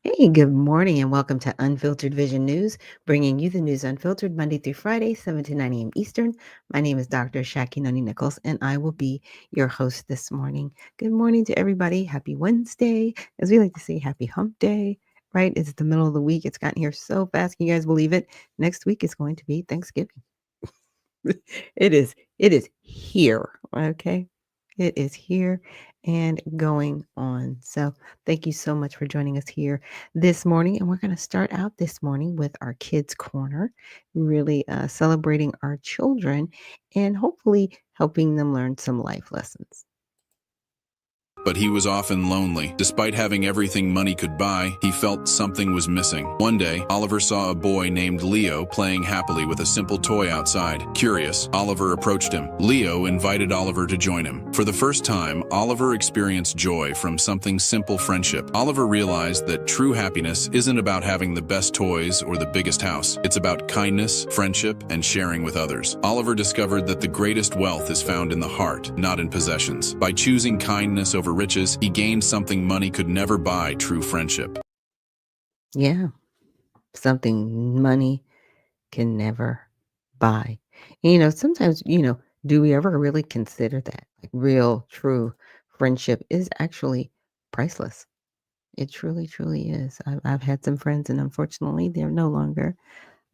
Hey, good morning, and welcome to Unfiltered Vision News, bringing you the news unfiltered Monday through Friday, 7 to 9 a.m. Eastern. My name is Dr. Ashaki Noni Nichols, and I will be your host this morning. Good morning to everybody. Happy Wednesday. As we like to say, happy hump day, right? It's the middle of the week. It's gotten here so fast. Can you guys believe it? Next week is going to be Thanksgiving. It is here, okay? It is here and going on. So, thank you so much for joining us here this morning. And we're going to start out this morning with our Kids Corner, really celebrating our children and hopefully helping them learn some life lessons. But he was often lonely. Despite having everything money could buy, he felt something was missing. One day, Oliver saw a boy named Leo playing happily with a simple toy outside. Curious, Oliver approached him. Leo invited Oliver to join him. For the first time, Oliver experienced joy from something simple: friendship. Oliver realized that true happiness isn't about having the best toys or the biggest house. It's about kindness, friendship, and sharing with others. Oliver discovered that the greatest wealth is found in the heart, not in possessions. By choosing kindness over riches, he gained something money could never buy: true friendship. Yeah, something money can never buy. Sometimes, do we ever really consider that? Like real, true friendship is actually priceless. It truly, truly is. I've had some friends, and unfortunately, they're no longer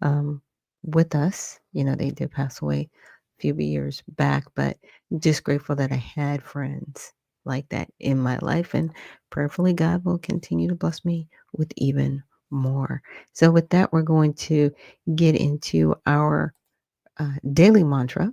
um, with us. They did pass away a few years back, but just grateful that I had friends like that in my life. And prayerfully, God will continue to bless me with even more. So, with that, we're going to get into our daily mantra,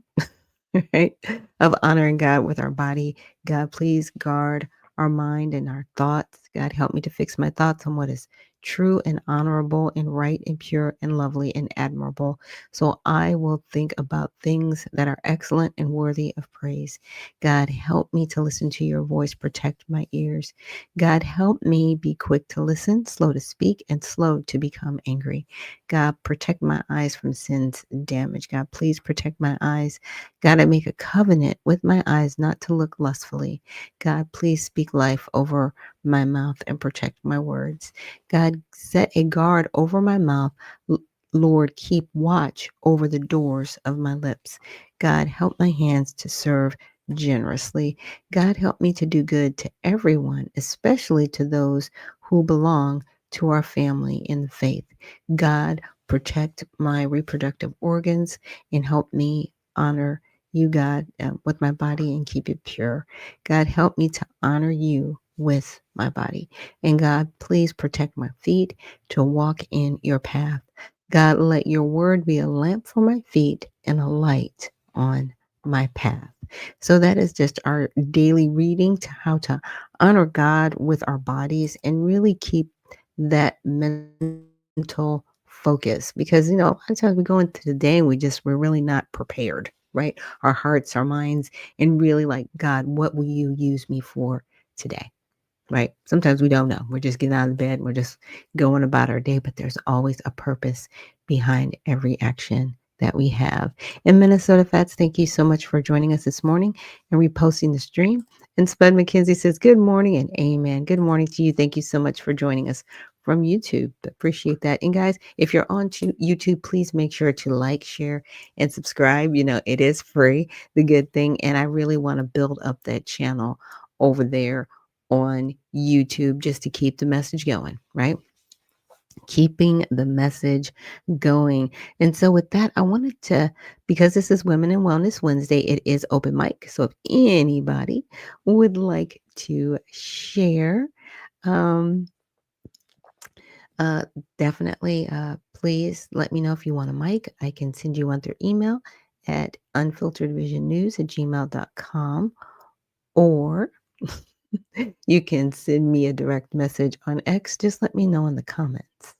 right? Of honoring God with our body. God, please guard our mind and our thoughts. God, help me to fix my thoughts on what is true and honorable and right and pure and lovely and admirable. So I will think about things that are excellent and worthy of praise. God, help me to listen to your voice, protect my ears. God, help me be quick to listen, slow to speak, and slow to become angry. God, protect my eyes from sin's damage. God, please protect my eyes. God, I make a covenant with my eyes not to look lustfully. God, please speak life over my mouth and protect my words. God, set a guard over my mouth. Lord, keep watch over the doors of my lips. God, help my hands to serve generously. God, help me to do good to everyone, especially to those who belong to our family in the faith. God, protect my reproductive organs and help me honor you, God, with my body and keep it pure. God, help me to honor you with my body. And God, please protect my feet to walk in your path. God, let your word be a lamp for my feet and a light on my path. So that is just our daily reading to how to honor God with our bodies and really keep that mental focus, because a lot of times we go into the day and we're really not prepared, right? Our hearts, our minds, and really like, God, what will you use me for today? Right? Sometimes we don't know. We're just getting out of bed. We're just going about our day, but there's always a purpose behind every action that we have. And Minnesota Fats, thank you so much for joining us this morning and reposting the stream. And Spud McKenzie says, good morning and amen. Good morning to you. Thank you so much for joining us from YouTube. Appreciate that. And guys, if you're on YouTube, please make sure to like, share, and subscribe. It is free, the good thing. And I really want to build up that channel over there on YouTube just to keep the message going, right? Keeping the message going. And so, with that, I wanted to, because this is Women in Wellness Wednesday, it is open mic. So, if anybody would like to share, um, uh, definitely please let me know if you want a mic. I can send you one through email at unfilteredvisionnews@gmail.com, or you can send me a direct message on X. Just let me know in the comments.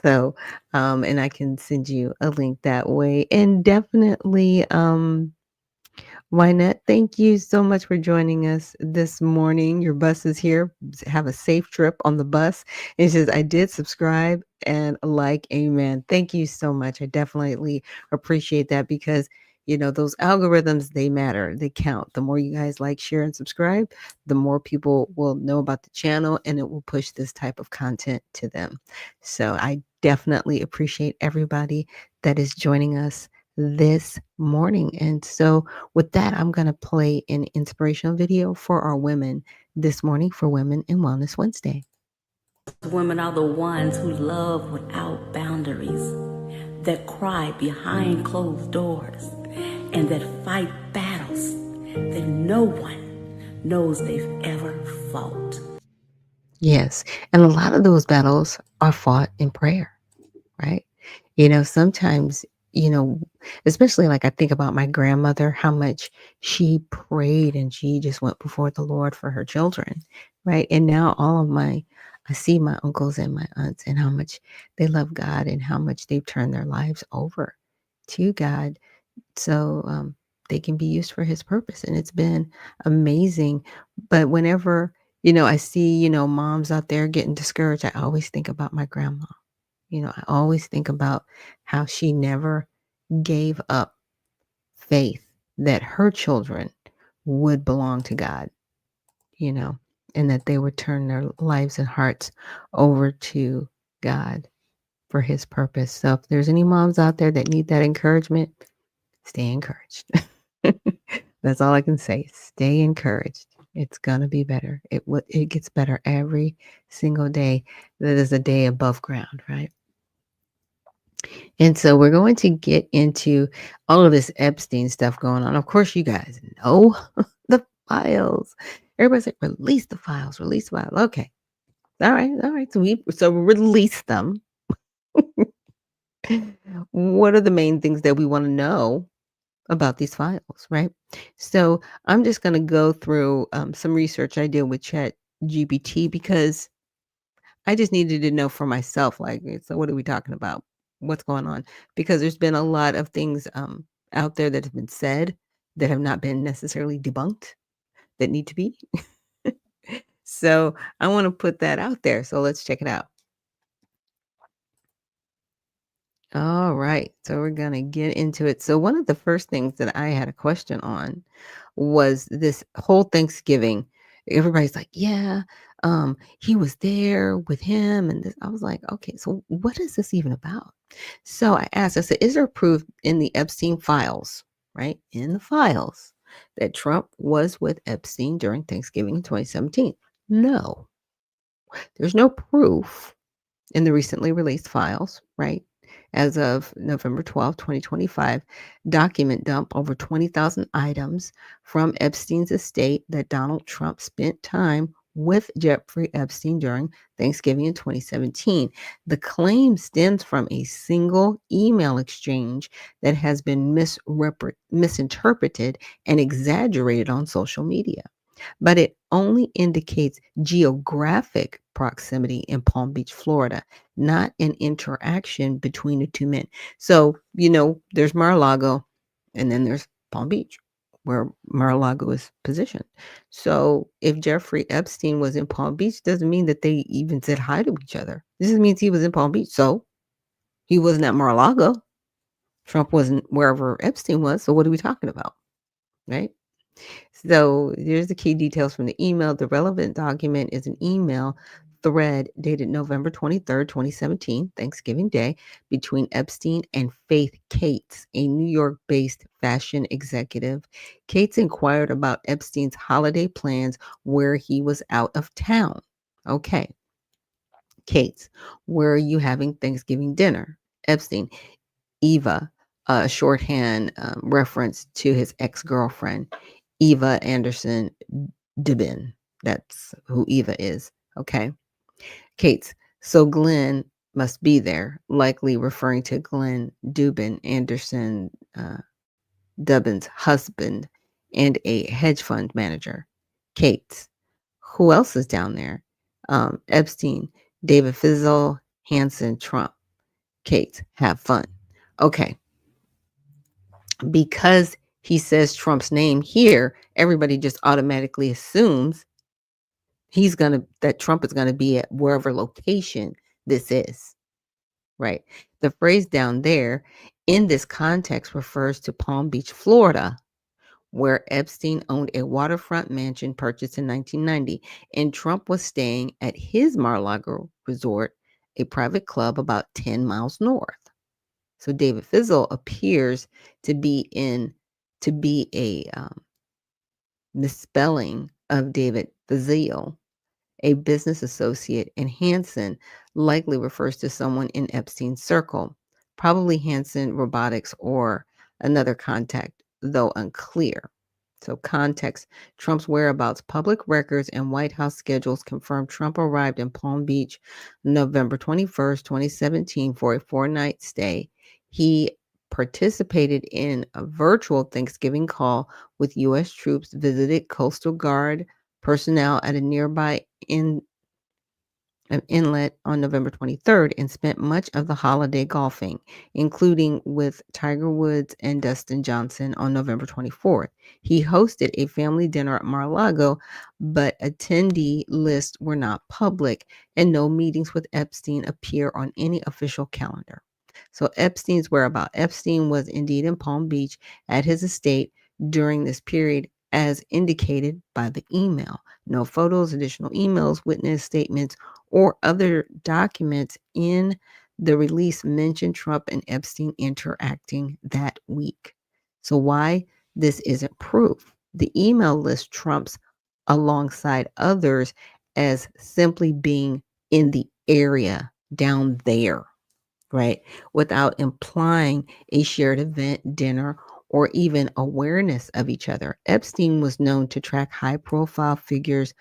So, and I can send you a link that way. And definitely, why not? Thank you so much for joining us this morning. Your bus is here. Have a safe trip on the bus. It says, I did subscribe and like, amen. Thank you so much. I definitely appreciate that, because those algorithms, they matter. They count. The more you guys like, share, and subscribe, the more people will know about the channel and it will push this type of content to them. So I definitely appreciate everybody that is joining us this morning. And so with that, I'm going to play an inspirational video for our women this morning for Women in Wellness Wednesday. Women are the ones who love without boundaries, that cry behind closed doors, and that fight battles that no one knows they've ever fought. Yes. And a lot of those battles are fought in prayer, right? Sometimes, you know, especially like I think about my grandmother, how much she prayed and she just went before the Lord for her children, right? And now I see my uncles and my aunts and how much they love God and how much they've turned their lives over to God. So they can be used for his purpose. And it's been amazing. But whenever, I see, moms out there getting discouraged, I always think about my grandma. I always think about how she never gave up faith that her children would belong to God, you know, and that they would turn their lives and hearts over to God for his purpose. So if there's any moms out there that need that encouragement, stay encouraged. That's all I can say. Stay encouraged. It's gonna be better. It gets better every single day. That is a day above ground, right? And so we're going to get into all of this Epstein stuff going on. Of course, you guys know the files. Everybody's like, release the files, release the files. Okay. All right, all right. So we release them. What are the main things that we want to know about these files, right? So I'm just going to go through some research I did with Chat GPT because I just needed to know for myself, like, so what are we talking about? What's going on? Because there's been a lot of things out there that have been said that have not been necessarily debunked that need to be. So I want to put that out there. So let's check it out. All right. So we're going to get into it. So one of the first things that I had a question on was this whole Thanksgiving. Everybody's like, yeah, he was there with him. And this, I was like, okay, so what is this even about? So I asked, I said, is there proof in the Epstein files, right? In the files that Trump was with Epstein during Thanksgiving in 2017? No, there's no proof in the recently released files, right? As of November 12th, 2025, document dump over 20,000 items from Epstein's estate that Donald Trump spent time with Jeffrey Epstein during Thanksgiving in 2017. The claim stems from a single email exchange that has been misinterpreted and exaggerated on social media, but it only indicates geographic proximity in Palm Beach, Florida, not an interaction between the two men. So, there's Mar-a-Lago and then there's Palm Beach where Mar-a-Lago is positioned. So if Jeffrey Epstein was in Palm Beach, doesn't mean that they even said hi to each other. This just means he was in Palm Beach. So he wasn't at Mar-a-Lago. Trump wasn't wherever Epstein was. So what are we talking about? Right? So here's the key details from the email. The relevant document is an email thread dated November 23rd, 2017, Thanksgiving Day, between Epstein and Faith Cates, a New York-based fashion executive. Cates inquired about Epstein's holiday plans where he was out of town. Okay. Cates, where are you having Thanksgiving dinner? Epstein, Eva, a shorthand reference to his ex-girlfriend, Eva Anderson Dubin. That's who Eva is. Okay. Cates. So Glenn must be there, likely referring to Glenn Dubin, Anderson Dubin's husband and a hedge fund manager. Cates. Who else is down there? Epstein, David Fizzle, Hanson, Trump. Cates. Have fun. Okay. Because he says Trump's name here, everybody just automatically assumes that Trump is gonna be at wherever location this is, right? The phrase down there in this context refers to Palm Beach, Florida, where Epstein owned a waterfront mansion purchased in 1990, and Trump was staying at his Mar-a-Lago resort, a private club about 10 miles north. So David Fizzle appears to be a misspelling of David Fazil, a business associate, and Hansen likely refers to someone in Epstein's circle, probably Hansen Robotics or another contact, though unclear. So, context: Trump's whereabouts, public records, and White House schedules confirm Trump arrived in Palm Beach November 21st, 2017, for a 4-night stay. He participated in a virtual Thanksgiving call with U.S. troops, visited Coastal Guard personnel at a nearby an inlet on November 23rd, and spent much of the holiday golfing, including with Tiger Woods and Dustin Johnson on November 24th. He hosted a family dinner at Mar-a-Lago, but attendee lists were not public, and no meetings with Epstein appear on any official calendar. So Epstein's whereabouts. Epstein was indeed in Palm Beach at his estate during this period, as indicated by the email. No photos, additional emails, witness statements, or other documents in the release mention Trump and Epstein interacting that week. So, why this isn't proof? The email lists Trump's alongside others as simply being in the area down there, right? Without implying a shared event, dinner, or even awareness of each other. Epstein was known to track high profile figures'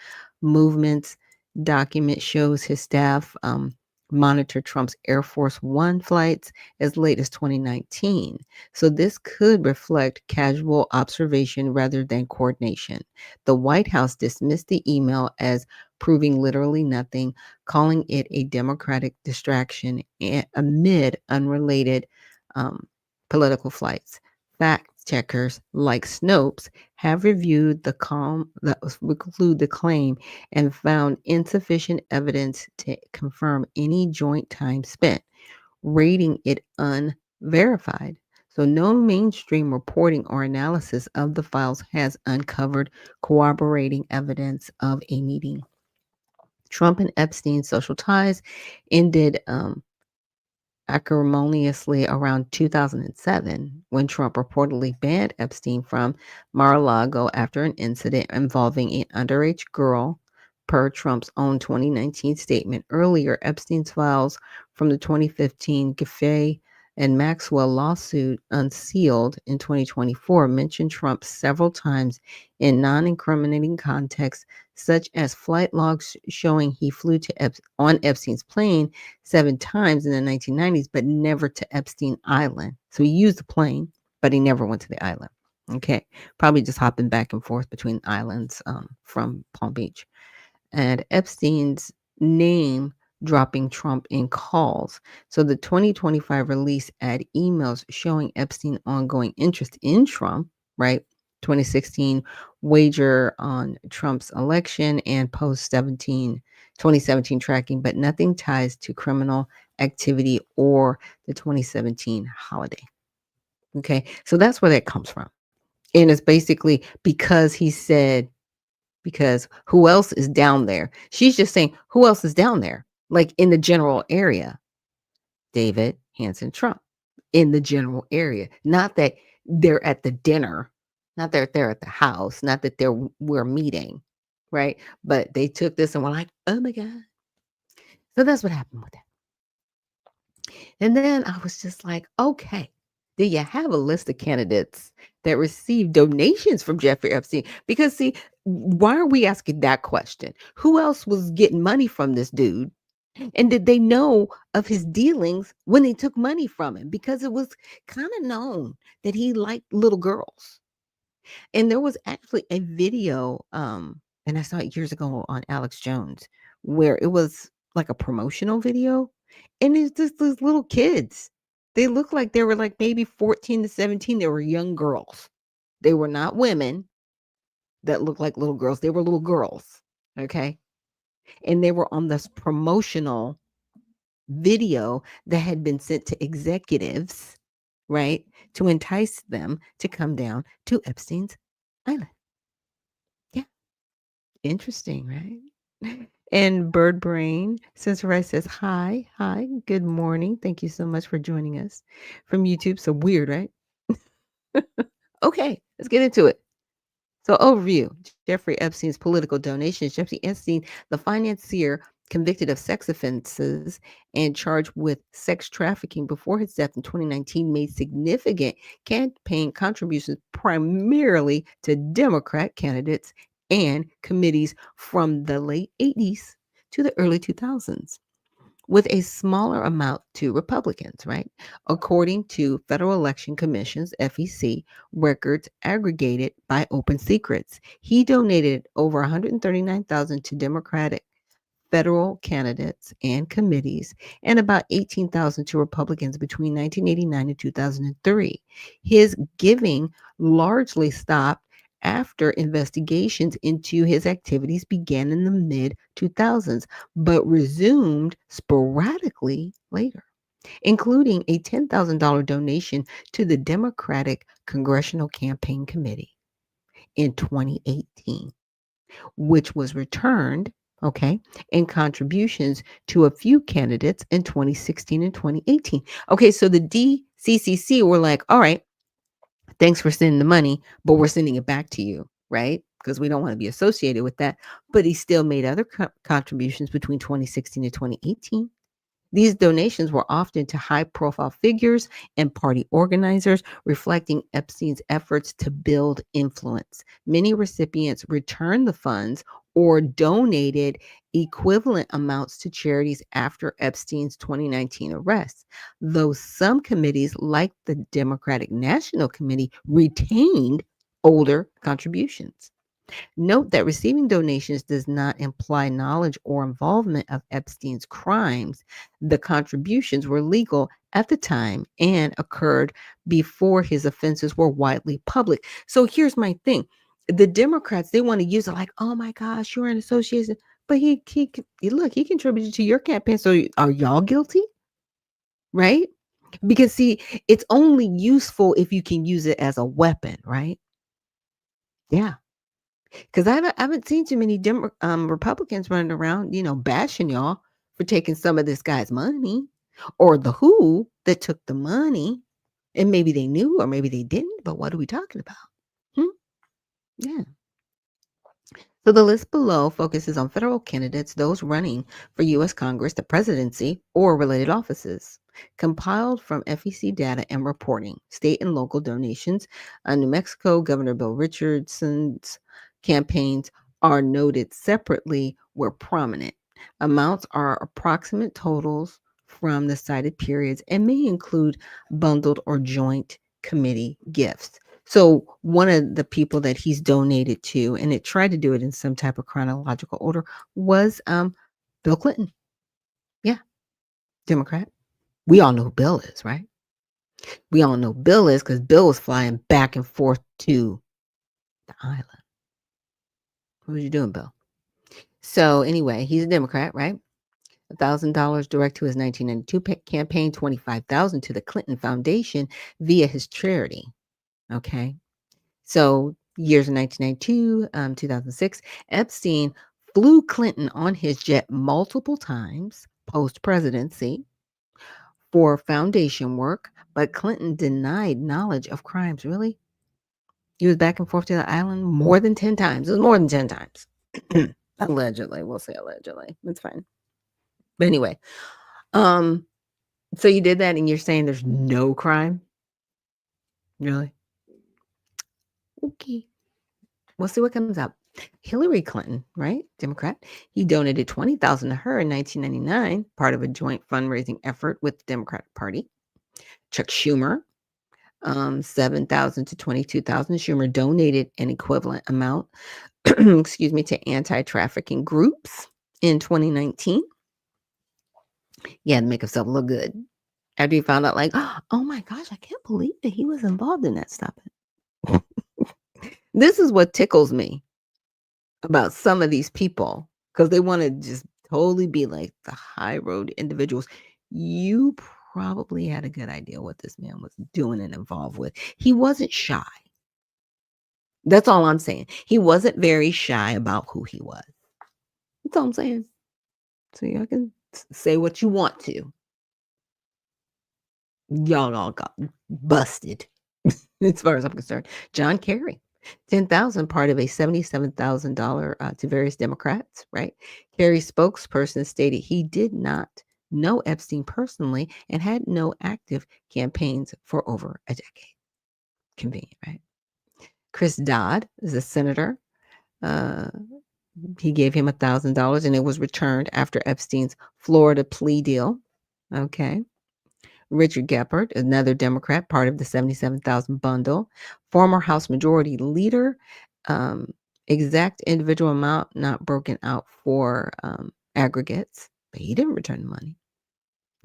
movements. Document shows his staff monitored Trump's Air Force One flights as late as 2019. So this could reflect casual observation rather than coordination. The White House dismissed the email as proving literally nothing, calling it a Democratic distraction amid unrelated um, political flights. Fact checkers like Snopes have reviewed the claim and found insufficient evidence to confirm any joint time spent, rating it unverified. So, no mainstream reporting or analysis of the files has uncovered corroborating evidence of a meeting. Trump and Epstein's social ties ended acrimoniously around 2007 when Trump reportedly banned Epstein from Mar-a-Lago after an incident involving an underage girl, per Trump's own 2019 statement. Earlier, Epstein's files from the 2015 Giffey and Maxwell lawsuit, unsealed in 2024, mentioned Trump several times in non-incriminating contexts, such as flight logs showing he flew on Epstein's plane 7 times in the 1990s, but never to Epstein Island. So he used the plane, but he never went to the island. Okay, probably just hopping back and forth between islands from Palm Beach. And Epstein's name dropping Trump in calls. So the 2025 release had emails showing Epstein ongoing interest in Trump, right? 2016 wager on Trump's election and post 2017 tracking, but nothing ties to criminal activity or the 2017 holiday. Okay, so that's where that comes from. And it's basically because he said, because who else is down there? She's just saying, who else is down there? Like in the general area, David, Hansen, Trump, in the general area. Not that they're at the dinner, not that they're at the house, not that we're meeting, right? But they took this and were like, oh my God. So that's what happened with that. And then I was just like, okay, do you have a list of candidates that received donations from Jeffrey Epstein? Because, see, why are we asking that question? Who else was getting money from this dude? And did they know of his dealings when they took money from him? Because it was kind of known that he liked little girls. And there was actually a video, and I saw it years ago on Alex Jones, where it was like a promotional video, and it's just these little kids. They looked like they were like maybe 14 to 17. They were young girls. They were not women that looked like little girls. They were little girls. Okay. And they were on this promotional video that had been sent to executives, right? To entice them to come down to Epstein's island. Yeah, interesting, right? And Bird Brain, Sensor Right says, hi, good morning. Thank you so much for joining us from YouTube. So weird, right? Okay, let's get into it. So, overview Jeffrey Epstein's political donations. Jeffrey Epstein, the financier convicted of sex offenses and charged with sex trafficking before his death in 2019, made significant campaign contributions primarily to Democrat candidates and committees from the late 80s to the early 2000s, with a smaller amount to Republicans, right? According to Federal Election Commission's FEC records aggregated by Open Secrets, he donated over 139,000 to Democratic federal candidates and committees, and about 18,000 to Republicans between 1989 and 2003. His giving largely stopped after investigations into his activities began in the mid 2000s, but resumed sporadically later, including a $10,000 donation to the Democratic Congressional Campaign Committee in 2018, which was returned, okay, in contributions to a few candidates in 2016 and 2018. Okay, so the DCCC were like, all right, thanks for sending the money, but we're sending it back to you, right? Because we don't want to be associated with that. But he still made other contributions between 2016 and 2018. These donations were often to high profile figures and party organizers, reflecting Epstein's efforts to build influence. Many recipients returned the funds or donated equivalent amounts to charities after Epstein's 2019 arrest, though some committees, like the Democratic National Committee, retained older contributions. Note that receiving donations does not imply knowledge or involvement of Epstein's crimes. The contributions were legal at the time and occurred before his offenses were widely public. So here's my thing. The Democrats, they want to use it like, oh my gosh, you're an association. But look, he contributed to your campaign. So are y'all guilty? Right? Because see, it's only useful if you can use it as a weapon, right? Yeah. Because I haven't seen too many Republicans running around, bashing y'all for taking some of this guy's money, or the who that took the money, and maybe they knew or maybe they didn't. But what are we talking about? Hmm? Yeah. So the list below focuses on federal candidates, those running for U.S. Congress, the presidency, or related offices. Compiled from FEC data and reporting, state and local donations. New Mexico, Governor Bill Richardson's campaigns are noted separately where prominent. Amounts are approximate totals from the cited periods and may include bundled or joint committee gifts. So one of the people that he's donated to, and it tried to do it in some type of chronological order, was Bill Clinton. Yeah, Democrat. We all know who Bill is, right? We all know Bill is because Bill was flying back and forth to the island. What was you doing, Bill? So anyway, he's a Democrat, right? $1,000 direct to his 1992 campaign, 25,000 to the Clinton Foundation via his charity. Okay. So years in 1992, 2006, Epstein flew Clinton on his jet multiple times post-presidency for foundation work, but Clinton denied knowledge of crimes. Really? He was back and forth to the island more than 10 times. It was more than 10 times. Allegedly. We'll say allegedly. It's fine. But anyway, um, so you did that and you're saying there's no crime? Really? Okay. We'll see what comes up. Hillary Clinton, right? Democrat. He donated 20,000 to her in 1999, part of a joint fundraising effort with the Democratic Party. Chuck Schumer, 7,000 to 22,000. Schumer donated an equivalent amount, excuse me, to anti-trafficking groups in 2019. He had to make himself look good after he found out, like, oh my gosh, I can't believe that he was involved in that stuff. This is what tickles me about some of these people, because they want to just totally be like the high road individuals. You probably had a good idea what this man was doing and involved with. He wasn't shy. That's all I'm saying. He wasn't very shy about who he was. That's all I'm saying. So y'all can say what you want to. Y'all all got busted, as far as I'm concerned. John Kerry, 10,000, part of a $77,000 to various Democrats. Right. Kerry's spokesperson stated he did not know Epstein personally and had no active campaigns for over a decade. Convenient, right? Chris Dodd is a senator. Uh, he gave him $1,000 and it was returned after Epstein's Florida plea deal. Okay. Richard Gephardt, another Democrat, part of the 77,000 bundle. Former House Majority Leader, exact individual amount not broken out for aggregates, but he didn't return the money.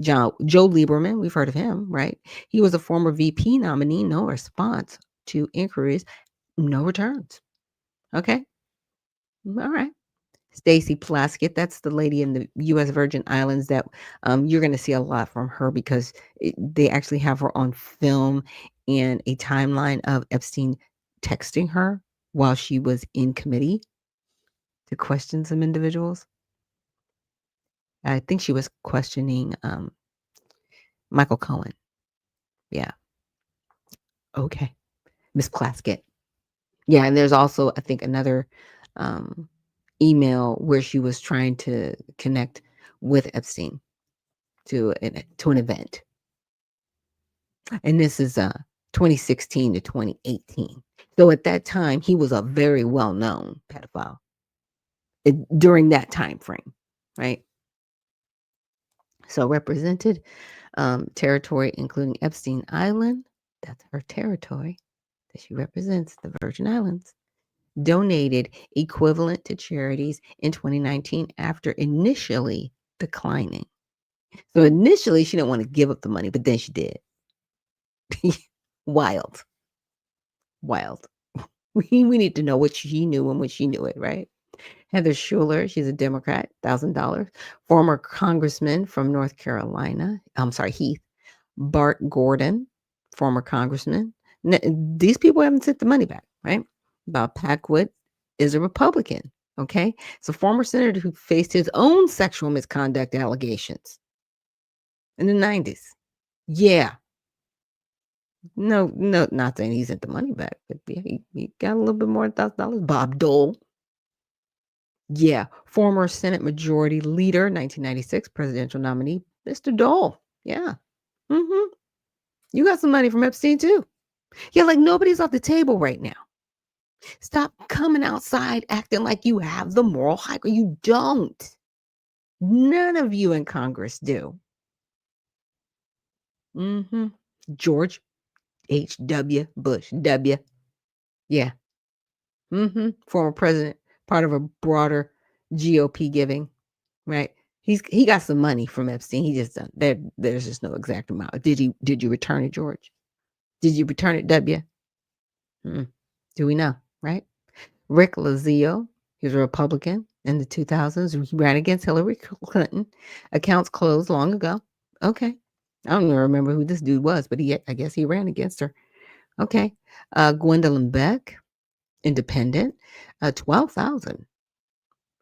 Joe Lieberman, we've heard of him, right? He was a former VP nominee, no response to inquiries, no returns. Okay. All right. Stacey Plaskett, that's the lady in the U.S. Virgin Islands that you're going to see a lot from her because they actually have her on film and a timeline of Epstein texting her while she was in committee to question some individuals. I think she was questioning Michael Cohen. Yeah. Okay. Miss Plaskett. Yeah, and there's also, I think, another email where she was trying to connect with Epstein to an event. And this is 2016 to 2018. So at that time, he was a very well-known pedophile during that time frame, right? So represented territory, including Epstein Island, that's her territory that she represents, the Virgin Islands, donated equivalent to charities in 2019 after initially declining. So initially, she didn't want to give up the money, but then she did. Wild. We need to know what she knew and when she knew it, right? Heather Schuler, she's a Democrat, $1,000. Former congressman from North Carolina, Heath. Bart Gordon, former congressman. These people haven't sent the money back, right? Bob Packwood is a Republican, okay? It's a former senator who faced his own sexual misconduct allegations in the 90s. Yeah. No, not saying he sent the money back, but yeah, he got a little bit more than $1,000. Bob Dole. Yeah. Former Senate Majority Leader, 1996 presidential nominee, Mr. Dole. Yeah. Mm-hmm. You got some money from Epstein too. Yeah, like nobody's off the table right now. Stop coming outside acting like you have the moral high ground. You don't. None of you in Congress do. Mm-hmm. George H.W. Bush. W. Yeah. Mm-hmm. Former president, part of a broader GOP giving, right? He got some money from Epstein. He just there's just no exact amount. Did you return it, George? Did you return it, W? Do we know, right? Rick Lazio, he was a Republican in the 2000s. He ran against Hillary Clinton. Accounts closed long ago. Okay. I don't even remember who this dude was, but I guess he ran against her. Okay. Gwendolyn Beck, independent, 12,000,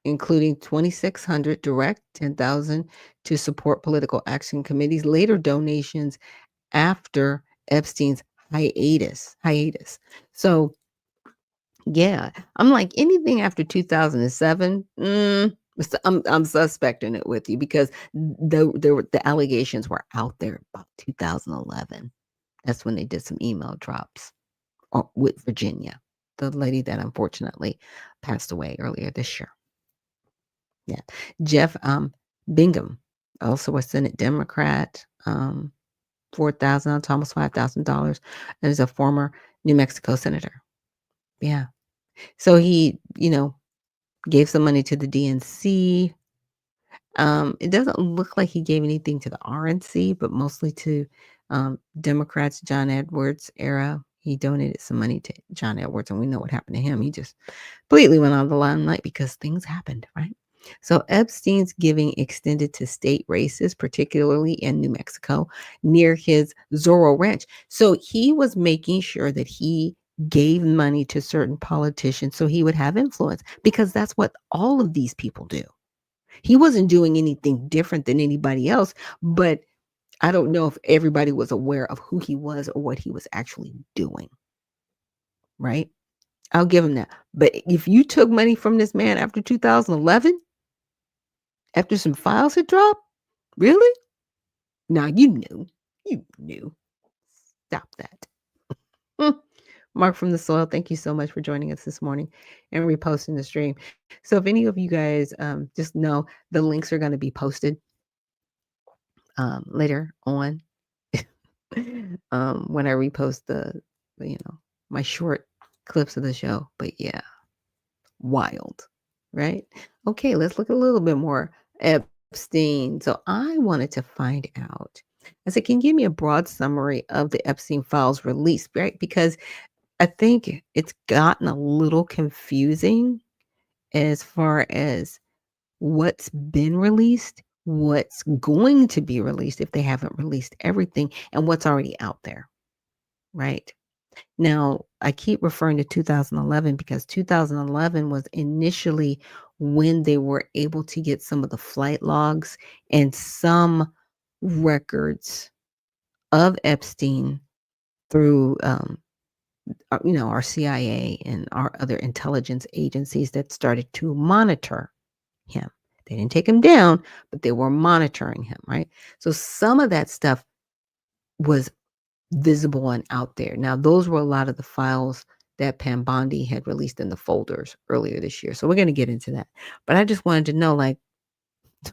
including 2,600 direct, 10,000 to support political action committees. Later donations after Epstein's hiatus. So yeah, I'm like anything after 2007. I'm suspecting it with you because the allegations were out there about 2011. That's when they did some email drops with Virginia, the lady that unfortunately passed away earlier this year. Yeah, Jeff Bingham, also a Senate Democrat, 4,000 to almost $5,000, and is a former New Mexico senator. Yeah. So he, gave some money to the DNC. It doesn't look like he gave anything to the RNC, but mostly to Democrats, John Edwards era. He donated some money to John Edwards, and we know what happened to him. He just completely went on the limelight because things happened, right? So Epstein's giving extended to state races, particularly in New Mexico, near his Zorro Ranch. So he was making sure that he gave money to certain politicians so he would have influence, because that's what all of these people do. He wasn't doing anything different than anybody else, but I don't know if everybody was aware of who he was or what he was actually doing, right? I'll give him that. But if you took money from this man after 2011, after some files had dropped, really? Now you knew. You knew. Stop that. Mm. Mark from the Soil, thank you so much for joining us this morning and reposting the stream. So if any of you guys just know, the links are going to be posted later on when I repost my short clips of the show. But yeah, wild, right? Okay, let's look a little bit more. Epstein. So I wanted to find out. I said, can you give me a broad summary of the Epstein files released, right? Because I think it's gotten a little confusing as far as what's been released, what's going to be released if they haven't released everything, and what's already out there, right? Now, I keep referring to 2011 because 2011 was initially when they were able to get some of the flight logs and some records of Epstein through, our CIA and our other intelligence agencies that started to monitor him. They didn't take him down, but they were monitoring him, right? So some of that stuff was visible and out there. Now, those were a lot of the files that Pam Bondi had released in the folders earlier this year. So we're going to get into that. But I just wanted to know, like,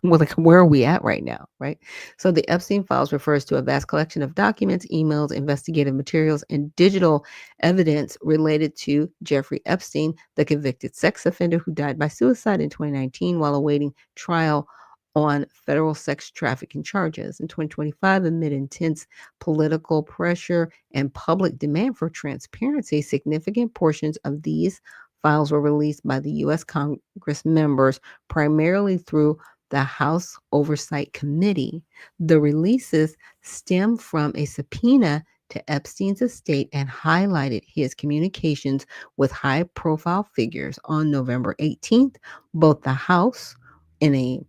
well, like, where are we at right now, right? So the Epstein files refers to a vast collection of documents, emails, investigative materials, and digital evidence related to Jeffrey Epstein, the convicted sex offender who died by suicide in 2019 while awaiting trial on federal sex trafficking charges. In 2025, amid intense political pressure and public demand for transparency, significant portions of these files were released by the U.S. Congress members, primarily through the House Oversight Committee. The releases stem from a subpoena to Epstein's estate and highlighted his communications with high profile figures. On November 18th, both the House, in a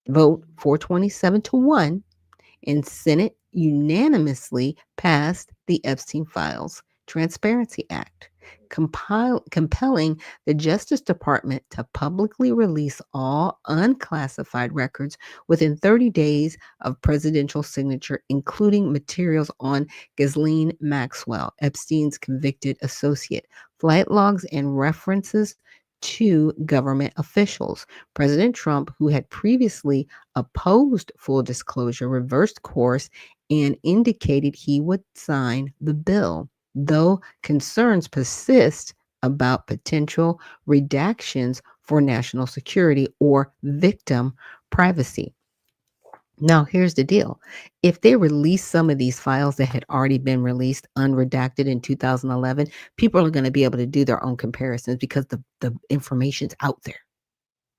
vote 427-1, and Senate unanimously passed the Epstein Files Transparency Act, compelling the Justice Department to publicly release all unclassified records within 30 days of presidential signature, including materials on Ghislaine Maxwell, Epstein's convicted associate, flight logs, and references to government officials. President Trump, who had previously opposed full disclosure, reversed course and indicated he would sign the bill, though concerns persist about potential redactions for national security or victim privacy. Now, here's the deal. If they release some of these files that had already been released unredacted in 2011, people are going to be able to do their own comparisons because the information's out there,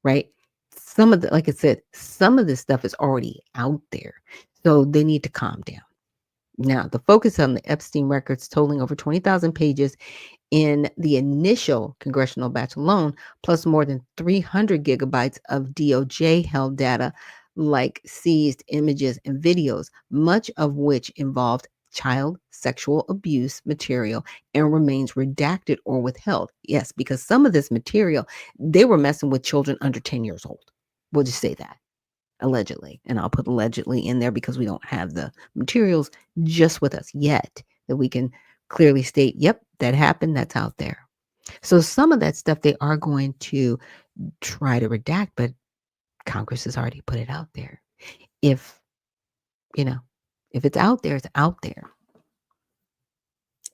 right? Some of the, like I said, some of this stuff is already out there. So they need to calm down. Now, the focus on the Epstein records totaling over 20,000 pages in the initial congressional batch alone, plus more than 300 gigabytes of DOJ held data like seized images and videos, much of which involved child sexual abuse material and remains redacted or withheld. Yes, because some of this material, they were messing with children under 10 years old. We'll just say that. Allegedly. And I'll put allegedly in there because we don't have the materials just with us yet that we can clearly state, yep, that happened, that's out there. So some of that stuff they are going to try to redact, but Congress has already put it out there. If, if it's out there, it's out there.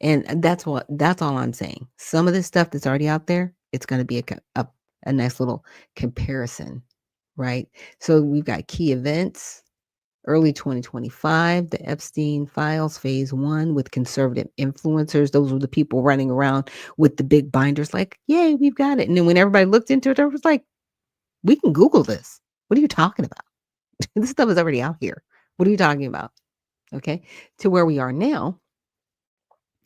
And that's all I'm saying. Some of this stuff that's already out there, it's going to be a nice little comparison, right? So we've got key events. Early 2025, the Epstein Files Phase 1 with conservative influencers. Those were the people running around with the big binders like, yay, we've got it. And then when everybody looked into it, I was like, We can Google this. What are you talking about? This stuff is already out here. What are you talking about? Okay. To where we are now,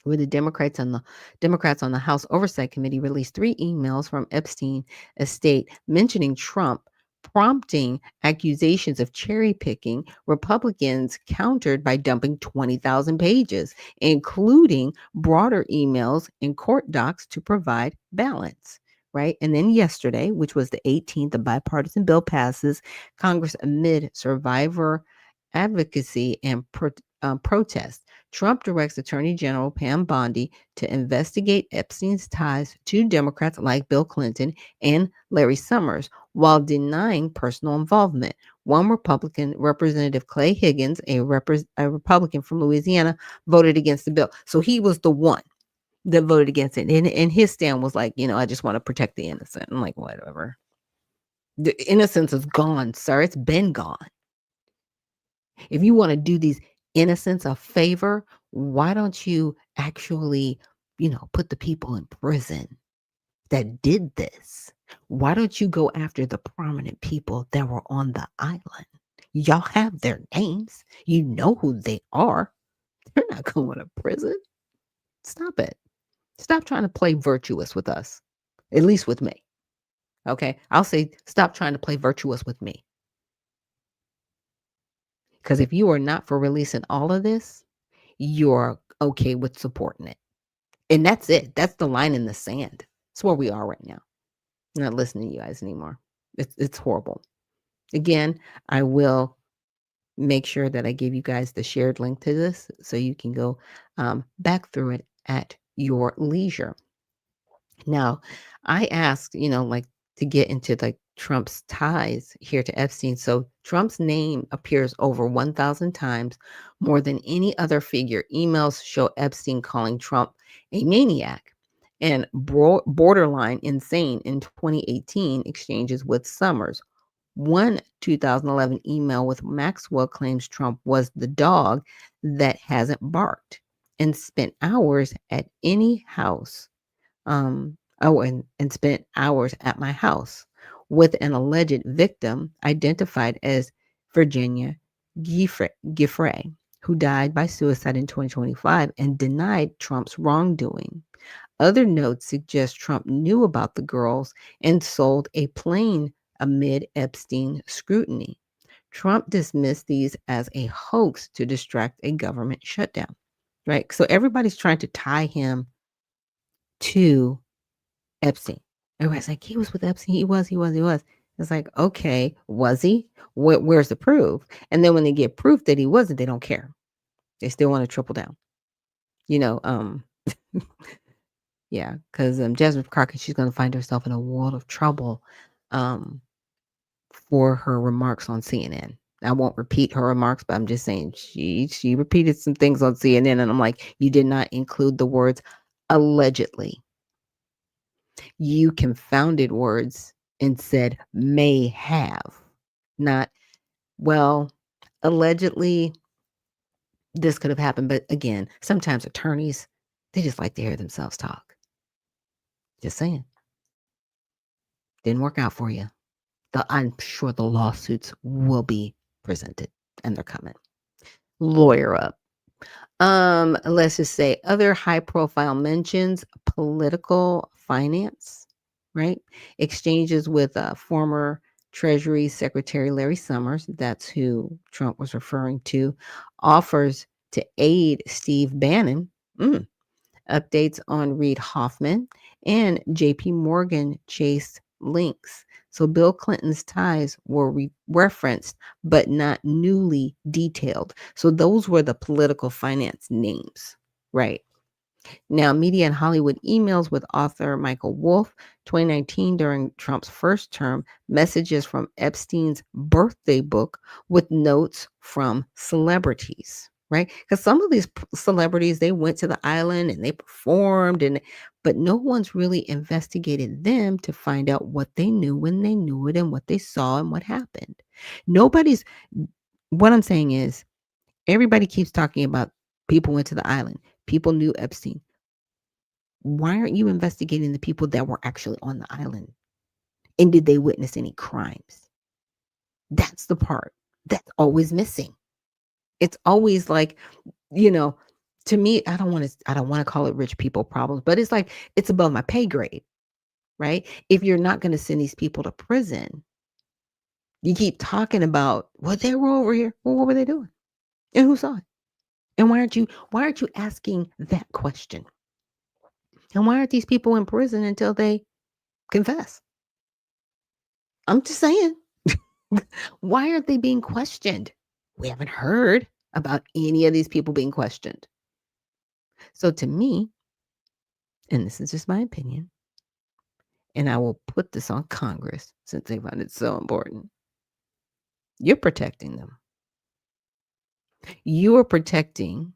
where the Democrats on the House Oversight Committee released 3 emails from Epstein estate mentioning Trump, prompting accusations of cherry picking. Republicans countered by dumping 20,000 pages, including broader emails and court docs to provide balance. Right. And then yesterday, which was the 18th, a bipartisan bill passes Congress amid survivor advocacy and protest. Trump directs Attorney General Pam Bondi to investigate Epstein's ties to Democrats like Bill Clinton and Larry Summers while denying personal involvement. One Republican, Representative Clay Higgins, a Republican from Louisiana, voted against the bill. So he was the one that voted against it. And his stand was like, I just want to protect the innocent. I'm like, whatever. The innocence is gone, sir. It's been gone. If you want to do these innocents a favor, why don't you actually, put the people in prison that did this? Why don't you go after the prominent people that were on the island? Y'all have their names. You know who they are. They're not going to prison. Stop it. Stop trying to play virtuous with us, at least with me. Okay. I'll say, stop trying to play virtuous with me. Because if you are not for releasing all of this, you're okay with supporting it. And that's it. That's the line in the sand. That's where we are right now. I'm not listening to you guys anymore. It's horrible. Again, I will make sure that I give you guys the shared link to this so you can go back through it at your leisure. Now, I asked, like to get into like Trump's ties here to Epstein. So Trump's name appears over 1,000 times, more than any other figure. Emails show Epstein calling Trump a maniac and borderline insane in 2018 exchanges with Summers. One 2011 email with Maxwell claims Trump was the dog that hasn't barked and spent hours at any house and spent hours at my house with an alleged victim identified as Virginia Giffray, who died by suicide in 2025 and denied Trump's wrongdoing. Other notes suggest Trump knew about the girls and sold a plane amid Epstein scrutiny. Trump dismissed these as a hoax to distract a government shutdown, right? So everybody's trying to tie him to Epstein. Everybody's like, he was with Epstein. He was. It's like, okay, was he? Where's the proof? And then when they get proof that he wasn't, they don't care. They still want to triple down. You know, yeah, because Jasmine Crockett, she's going to find herself in a world of trouble for her remarks on CNN. I won't repeat her remarks, but I'm just saying she repeated some things on CNN, and I'm like, you did not include the words allegedly. You confounded words and said may have, not, well, allegedly this could have happened. But again, sometimes attorneys, they just like to hear themselves talk. Just saying. Didn't work out for you. I'm sure the lawsuits will be presented and they're coming. Lawyer up. Let's just say other high profile mentions, political finance, right? Exchanges with former Treasury Secretary Larry Summers, that's who Trump was referring to, offers to aid Steve Bannon, updates on Reid Hoffman, and JP Morgan Chase links. So Bill Clinton's ties were referenced, but not newly detailed. So those were the political finance names, right? Now, media and Hollywood emails with author Michael Wolff, 2019, during Trump's first term, messages from Epstein's birthday book with notes from celebrities, right? Because some of these celebrities, they went to the island and they performed, but no one's really investigated them to find out what they knew when they knew it and what they saw and what happened. What I'm saying is, everybody keeps talking about people went to the island. People knew Epstein. Why aren't you investigating the people that were actually on the island And did they witness any crimes? That's the part that's always missing. It's always like, you know, to me, I don't want to call it rich people problems, but it's like it's above my pay grade, right? If you're not going to send these people to prison, you keep talking about, well, they were over here. Well, what were they doing? And who saw it? And why aren't you asking that question? And why aren't these people in prison until they confess? I'm just saying. Why aren't they being questioned? We haven't heard about any of these people being questioned. So to me, and this is just my opinion, and I will put this on Congress since they find it so important. You're protecting them. You are protecting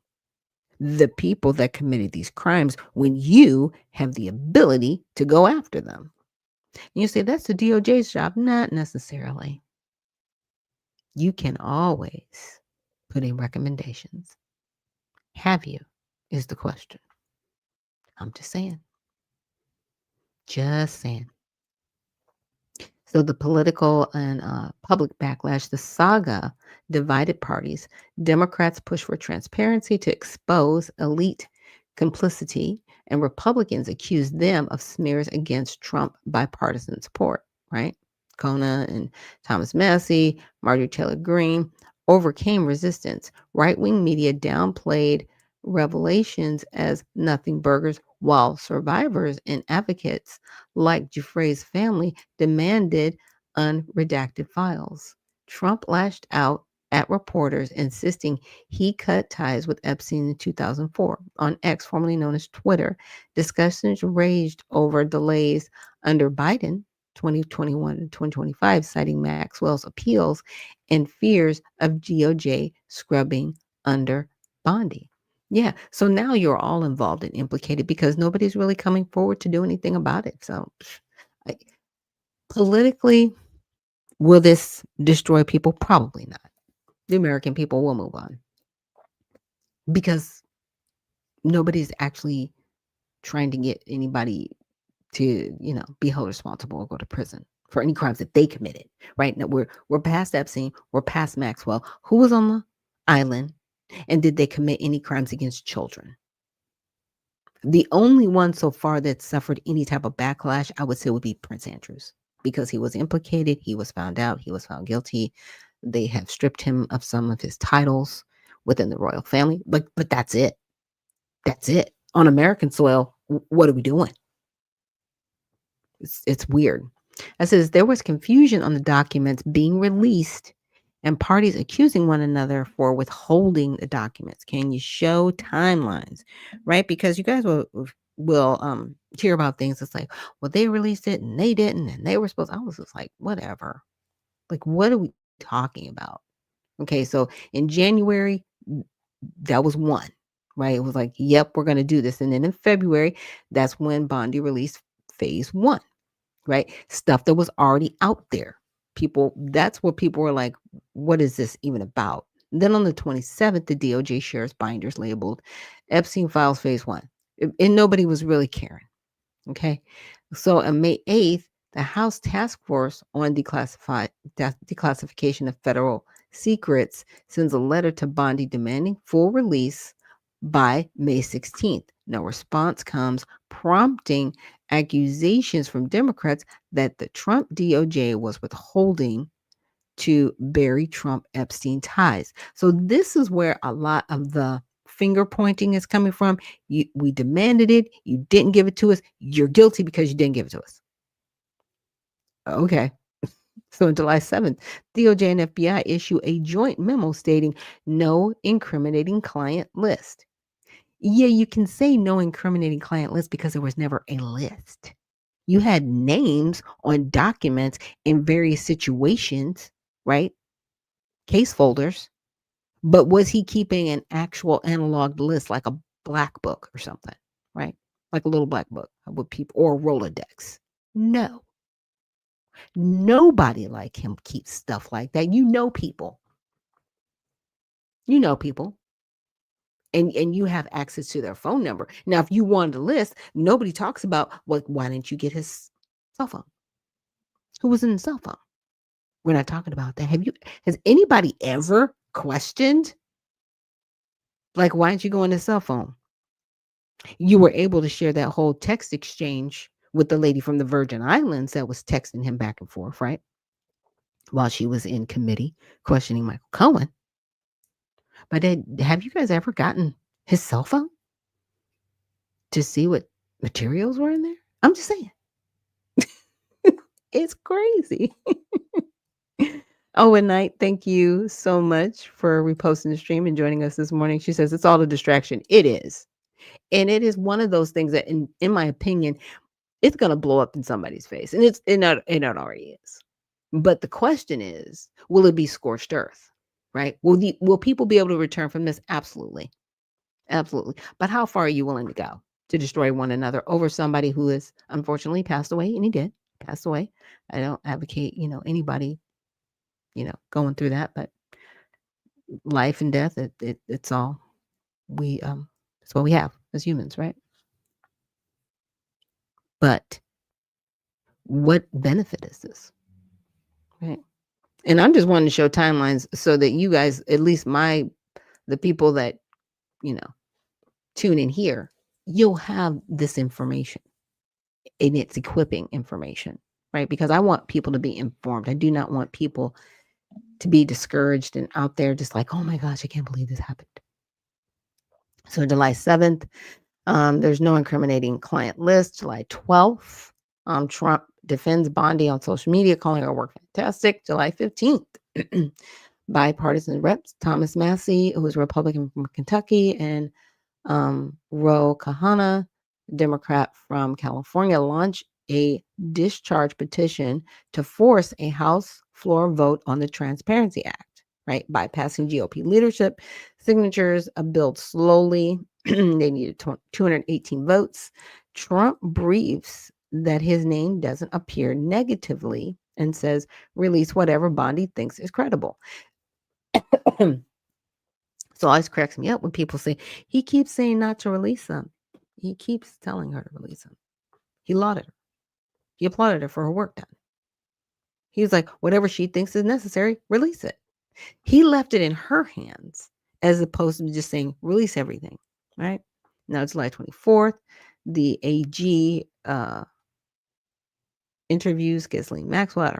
the people that committed these crimes when you have the ability to go after them. And you say that's the DOJ's job. Not necessarily. You can always put in recommendations. Have you? Is the question. I'm just saying. Just saying. So the political and public backlash, the saga divided parties. Democrats push for transparency to expose elite complicity, and Republicans accuse them of smears against Trump bipartisan support, right? Kona and Thomas Massey, Marjorie Taylor Greene overcame resistance. Right-wing media downplayed revelations as nothing burgers, while survivors and advocates like Giuffre's family demanded unredacted files. Trump lashed out at reporters, insisting he cut ties with Epstein in 2004. On X, formerly known as Twitter, discussions raged over delays under Biden 2021 and 2025, citing Maxwell's appeals and fears of DOJ scrubbing under Bondi. Yeah, so now you're all involved and implicated because nobody's really coming forward to do anything about it. So, I, politically, will this destroy people? Probably not. The American people will move on because nobody's actually trying to get anybody to, be held responsible or go to prison for any crimes that they committed. Right now, we're past Epstein, we're past Maxwell. Who was on the island, and did they commit any crimes against children? The only one so far that suffered any type of backlash, I would say, would be Prince Andrews because he was implicated. He was found out. He was found guilty. They have stripped him of some of his titles within the royal family. But that's it. That's it. On American soil, what are we doing? It's weird. It says there was confusion on the documents being released and parties accusing one another for withholding the documents. Can you show timelines? Right? Because you guys will hear about things. It's like, well, they released it and they didn't, and they were supposed. I was just like, whatever. Like, what are we talking about? Okay, so in January, that was one, right? It was like, yep, we're gonna do this. And then in February, that's when Bondi released phase one, right? Stuff that was already out there. That's what people were like, what is this even about? Then on the 27th, the DOJ shares binders labeled Epstein Files Phase 1. And nobody was really caring. Okay. So on May 8th, the House Task Force on Declassification of Federal Secrets sends a letter to Bondi demanding full release by May 16th. No response comes, prompting accusations from Democrats that the Trump DOJ was withholding to bury Trump Epstein ties. So this is where a lot of the finger pointing is coming from. We demanded it. You didn't give it to us. You're guilty because you didn't give it to us. Okay. So on July 7th, DOJ and FBI issue a joint memo stating no incriminating client list. Yeah, you can say no incriminating client list because there was never a list. You had names on documents in various situations, right? Case folders. But was he keeping an actual analog list like a black book or something, right? Like a little black book with people or a Rolodex? No. Nobody like him keeps stuff like that. You know people. You know people. And you have access to their phone number. Now, if you wanted a list, nobody talks about, well, why didn't you get his cell phone? who was in the cell phone. We're not talking about that. Has anybody ever questioned, like, why didn't you go on the cell phone? You were able to share that whole text exchange with the lady from the Virgin Islands that was texting him back and forth, right? While she was in committee questioning Michael Cohen. But have you guys ever gotten his cell phone to see what materials were in there? I'm just saying. It's crazy. Oh, and Night, thank you so much for reposting the stream and joining us this morning. She says it's all a distraction. It is. And it is one of those things that in my opinion, it's gonna blow up in somebody's face. And it already is. But the question is, will it be scorched earth? Right? Will people be able to return from this? Absolutely. Absolutely. But how far are you willing to go to destroy one another over somebody who has unfortunately passed away? And he did pass away. I don't advocate, anybody, going through that, but life and death, it's all it's what we have as humans, right? But what benefit is this? Right. And I'm just wanting to show timelines so that you guys, at least the people that, you know, tune in here, you'll have this information and it's equipping information, right? Because I want people to be informed. I do not want people to be discouraged and out there just like, oh my gosh, I can't believe this happened. So July 7th, there's no incriminating client list. July 12th, Trump defends Bondi on social media, calling her work fantastic. July 15th, bipartisan reps Thomas Massey, who is a Republican from Kentucky, and Ro Kahana, Democrat from California, launched a discharge petition to force a House floor vote on the Transparency Act, right? Bypassing GOP leadership signatures, a bill slowly. They needed 218 votes. Trump briefs that his name doesn't appear negatively and says, release whatever Bondi thinks is credible. So always cracks me up when people say, he keeps saying not to release them. He keeps telling her to release them. He lauded her. He applauded her for her work done. He was like, whatever she thinks is necessary, release it. He left it in her hands as opposed to just saying, release everything, right? Now, July 24th, the AG interviews Ghislaine Maxwell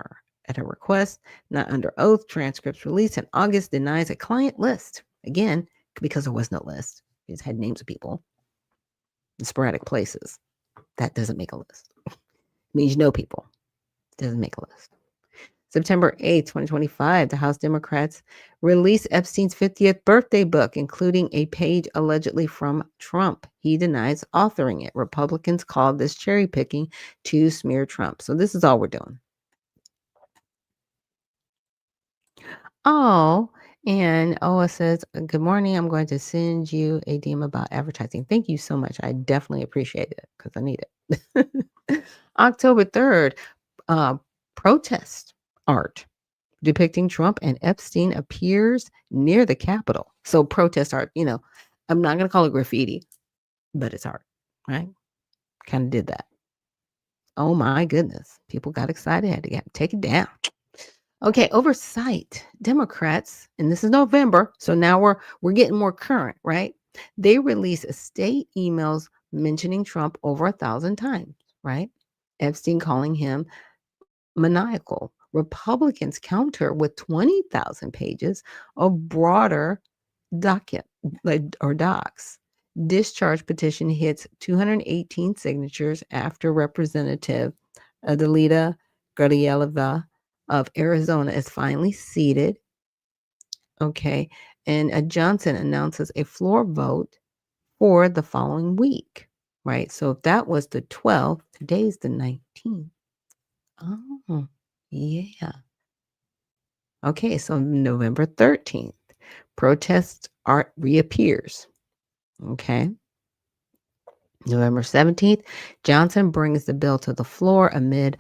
at her request, not under oath. Transcripts released in August, denies a client list. Again, because there was no list. It had names of people in sporadic places. That doesn't make a list. It means you know people. It doesn't make a list. September 8th, 2025, the House Democrats released Epstein's 50th birthday book, including a page allegedly from Trump. He denies authoring it. Republicans called this cherry picking to smear Trump. So this is all we're doing. Oh, and Oa says, good morning. I'm going to send you a DM about advertising. Thank you so much. I definitely appreciate it because I need it. October 3rd, protest art depicting Trump and Epstein appears near the Capitol. So protest art, I'm not going to call it graffiti, but it's art, right? Kind of did that. Oh my goodness. People got excited, had to take it down. Okay, oversight. Democrats, and this is November, so now we're getting more current, right? They release state emails mentioning Trump over 1,000 times, right? Epstein calling him maniacal. Republicans counter with 20,000 pages of broader docs. Discharge petition hits 218 signatures after Representative Adelita Guerrielova of Arizona is finally seated. Okay. And Johnson announces a floor vote for the following week, right? So if that was the 12th, today's the 19th. Oh, yeah. Okay, so November 13th, protest art reappears. Okay. November 17th, Johnson brings the bill to the floor amid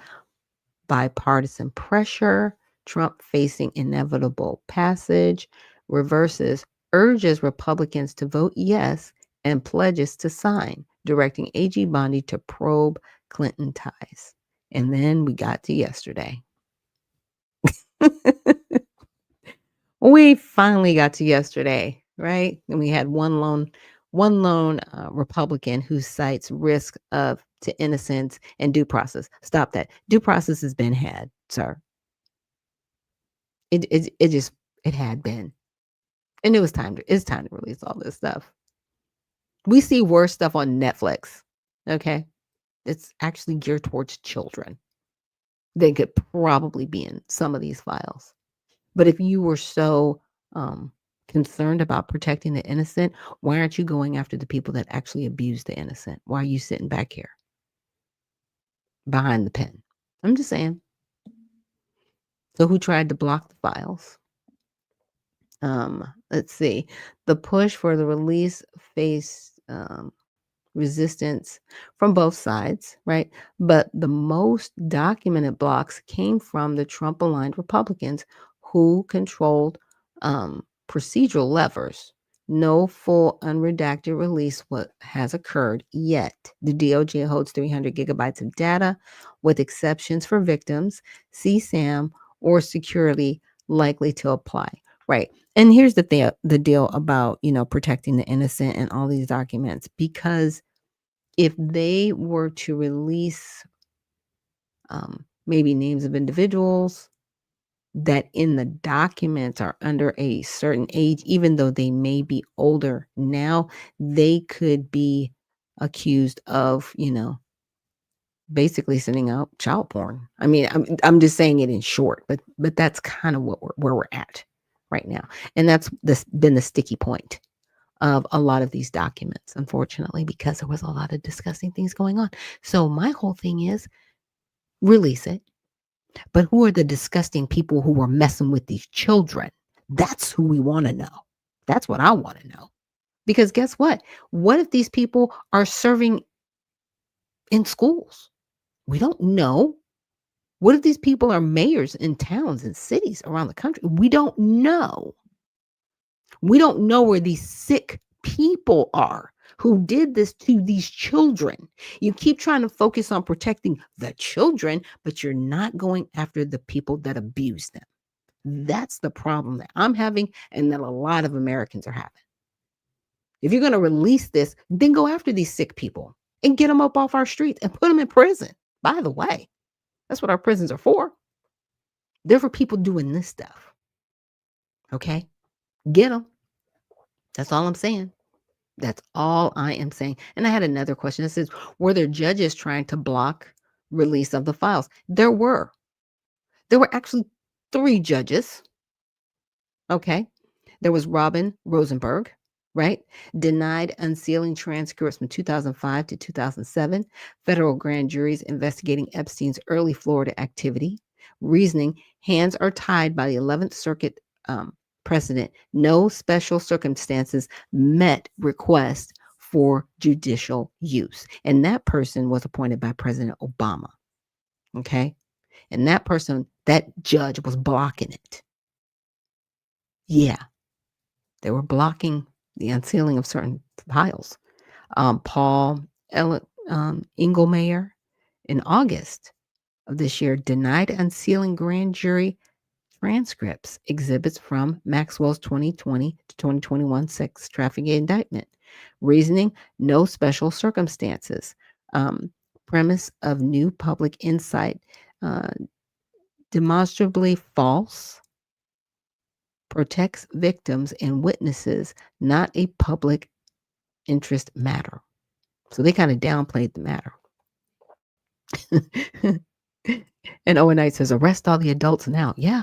bipartisan pressure. Trump facing inevitable passage, reverses, urges Republicans to vote yes, and pledges to sign, directing AG Bondi to probe Clinton ties. And then we got to yesterday. We finally got to yesterday, right? And we had one lone Republican who cites risk of to innocence and due process. Stop that. Due process has been had, sir. It just it had been. And it's time to release all this stuff. We see worse stuff on Netflix. Okay? It's actually geared towards children. They could probably be in some of these files. But if you were so um, concerned about protecting the innocent, why aren't you going after the people that actually abuse the innocent? Why are you sitting back here behind the pen? I'm just saying. So who tried to block the files? Let's see. The push for the release faced resistance from both sides, right? But the most documented blocks came from the Trump aligned Republicans who controlled procedural levers. No full unredacted release what has occurred yet. The DOJ holds 300 gigabytes of data with exceptions for victims, CSAM, or security likely to apply. Right. And here's the deal about, protecting the innocent and all these documents, because if they were to release maybe names of individuals that in the documents are under a certain age, even though they may be older now, they could be accused of, basically sending out child porn. I mean, I'm just saying it in short, but that's kind of where we're at right now, and that's been the sticky point of a lot of these documents, unfortunately, because there was a lot of disgusting things going on. So my whole thing is release it. But who are the disgusting people who were messing with these children? That's who we want to know. That's what I want to know. Because guess what? What if these people are serving in schools? We don't know. What if these people are mayors in towns and cities around the country? We don't know. We don't know where these sick people are who did this to these children. You keep trying to focus on protecting the children, but you're not going after the people that abuse them. That's the problem that I'm having and that a lot of Americans are having. If you're going to release this, then go after these sick people and get them up off our streets and put them in prison. By the way, that's what our prisons are for. They're for people doing this stuff. Okay? Get them. That's all I'm saying. That's all I am saying. And I had another question that says, were there judges trying to block release of the files? There were. There were actually 3 judges. Okay. There was Robin Rosenberg, right? Denied unsealing transcripts from 2005 to 2007. Federal grand juries investigating Epstein's early Florida activity. Reasoning, hands are tied by the 11th Circuit precedent. No special circumstances met request for judicial use. And that person was appointed by President Obama. Okay. And that judge was blocking it. Yeah. They were blocking the unsealing of certain files. Paul Engelmayer in August of this year denied unsealing grand jury transcripts, exhibits from Maxwell's 2020 to 2021 sex trafficking indictment. Reasoning, no special circumstances. Premise of new public insight, demonstrably false, protects victims and witnesses, not a public interest matter. So they kind of downplayed the matter. And Owen Knight says, arrest all the adults now. Yeah.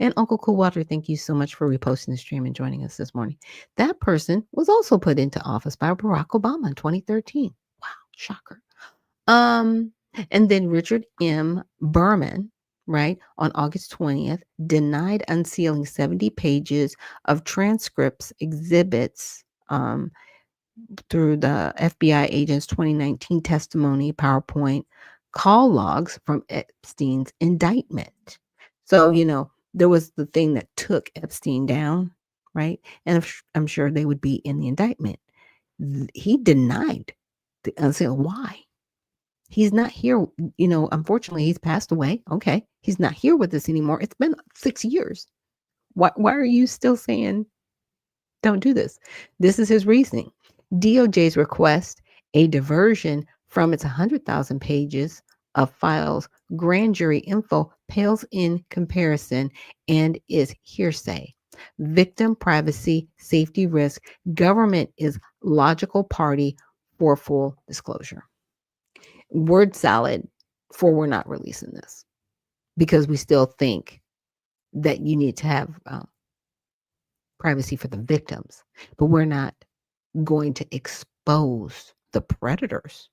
And Uncle Coolwater, thank you so much for reposting the stream and joining us this morning. That person was also put into office by Barack Obama in 2013. Wow, shocker. And then Richard M. Berman, right, on August 20th, denied unsealing 70 pages of transcripts, exhibits, through the FBI agent's 2019 testimony, PowerPoint, call logs from Epstein's indictment. So, there was the thing that took Epstein down, right? And I'm sure they would be in the indictment. He denied the unsealing. Why? He's not here, unfortunately, he's passed away. Okay. He's not here with us anymore. It's been 6 years. Why are you still saying don't do this? This is his reasoning. DOJ's request, a diversion from its 100,000 pages of files, grand jury info pales in comparison and is hearsay. Victim privacy, safety risk, government is logical party for full disclosure. Word salad for we're not releasing this because we still think that you need to have privacy for the victims, but we're not going to expose the predators.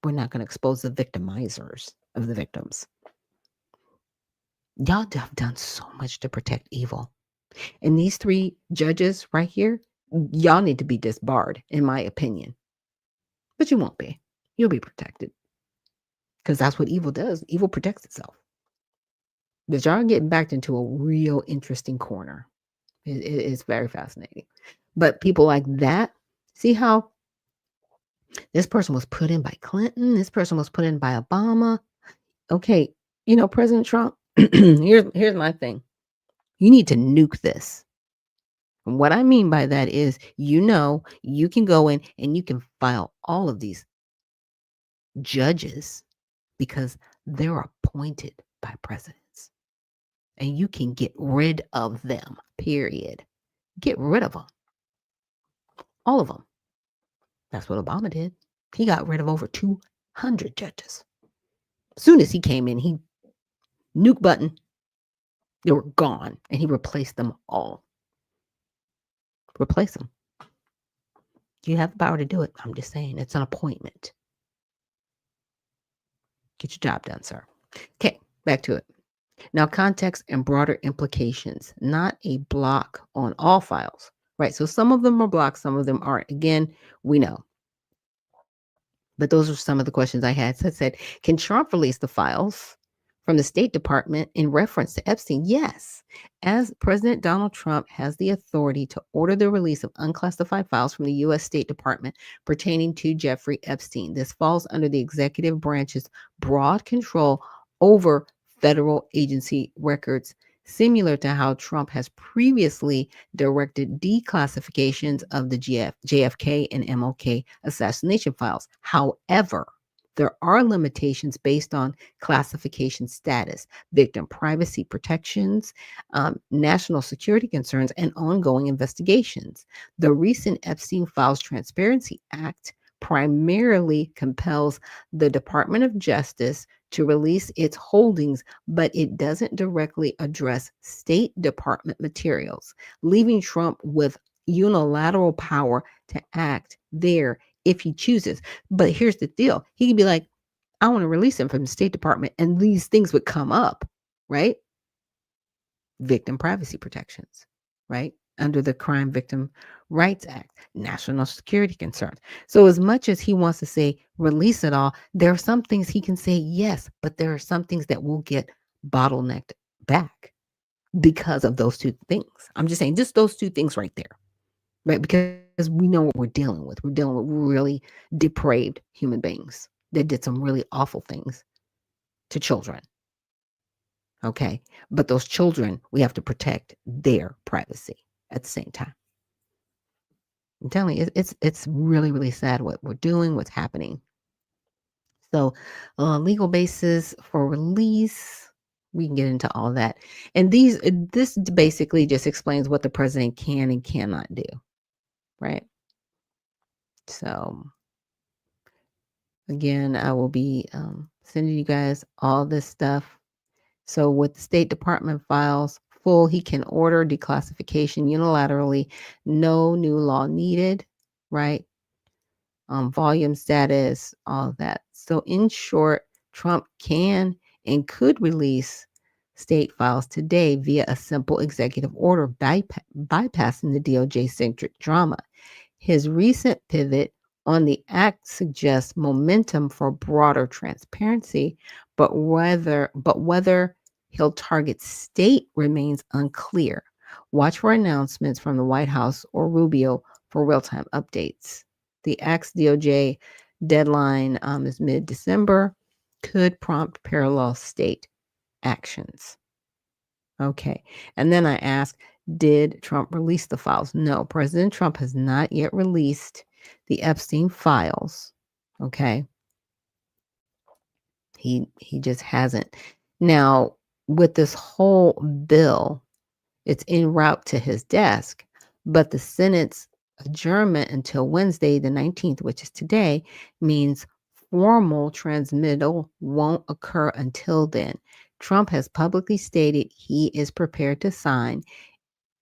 We're not going to expose the victimizers of the victims. Y'all have done so much to protect evil. And these three judges right here, y'all need to be disbarred, in my opinion. But you won't be. You'll be protected. Because that's what evil does. Evil protects itself. But y'all are getting backed into a real interesting corner. It's very fascinating. But people like that, see how this person was put in by Clinton, this person was put in by Obama. Okay, President Trump, here's my thing. You need to nuke this. And what I mean by that is, you can go in and you can file all of these judges because they're appointed by presidents. And you can get rid of them, period. Get rid of them. All of them. That's what Obama did. He got rid of over 200 judges. As soon as he came in, he nuke button, they were gone, and he replaced them all. Replace them. You have the power to do it. I'm just saying, it's an appointment. Get your job done, sir. Okay, back to it. Now, context and broader implications, not a block on all files, right? So some of them are blocked, some of them aren't. Again, we know. But those are some of the questions I had. So I said, can Trump release the files from the State Department in reference to Epstein? Yes. As President Donald Trump has the authority to order the release of unclassified files from the U.S. State Department pertaining to Jeffrey Epstein. This falls under the executive branch's broad control over federal agency records, similar to how Trump has previously directed declassifications of the JFK and MLK assassination files. However, there are limitations based on classification status, victim privacy protections, national security concerns, and ongoing investigations. The recent Epstein Files Transparency Act primarily compels the Department of Justice to release its holdings, but it doesn't directly address State Department materials, leaving Trump with unilateral power to act there if he chooses. But here's the deal. He could be like, I want to release him from the State Department, and these things would come up, right? Victim privacy protections, right? Under the Crime Victim Rights Act, national security concerns. So as much as he wants to say release it all, there are some things he can say yes, but there are some things that will get bottlenecked back because of those two things. I'm just saying, just those two things right there, right? Because we know what we're dealing with. We're dealing with really depraved human beings that did some really awful things to children. Okay. But those children, we have to protect their privacy at the same time. I'm telling you, it's really, really sad what we're doing, what's happening. So, legal basis for release, we can get into all that. And this basically just explains what the president can and cannot do, right? So, again, I will be sending you guys all this stuff. So with the State Department files full, he can order declassification unilaterally. No new law needed, right? Volume status, all that. So in short, Trump can and could release state files today via a simple executive order, bypassing the DOJ-centric drama. His recent pivot on the act suggests momentum for broader transparency, but whether he'll target state remains unclear. Watch for announcements from the White House or Rubio for real-time updates. The ex-DOJ Deadline is mid-December. Could prompt parallel state actions. Okay. And then I asked, did Trump release the files? No, President Trump has not yet released the Epstein files. Okay. He just hasn't. Now, with this whole bill, it's en route to his desk, but the Senate's adjournment until Wednesday, the 19th, which is today, means formal transmittal won't occur until then. Trump has publicly stated he is prepared to sign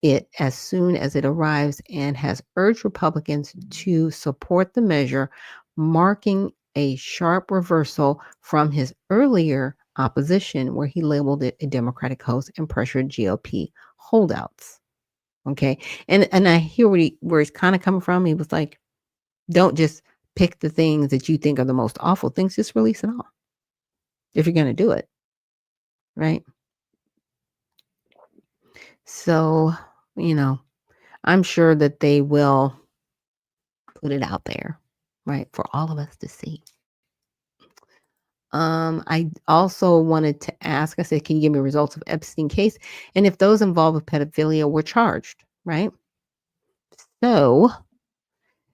it as soon as it arrives and has urged Republicans to support the measure, marking a sharp reversal from his earlier opposition, where he labeled it a Democratic hoax and pressured GOP holdouts. Okay. And I hear where he's kind of coming from. He was like, don't just pick the things that you think are the most awful things, just release it all if you're going to do it. Right. So, I'm sure that they will put it out there, right, for all of us to see. I also wanted to ask, I said, can you give me results of Epstein case? And if those involved with pedophilia were charged, right? So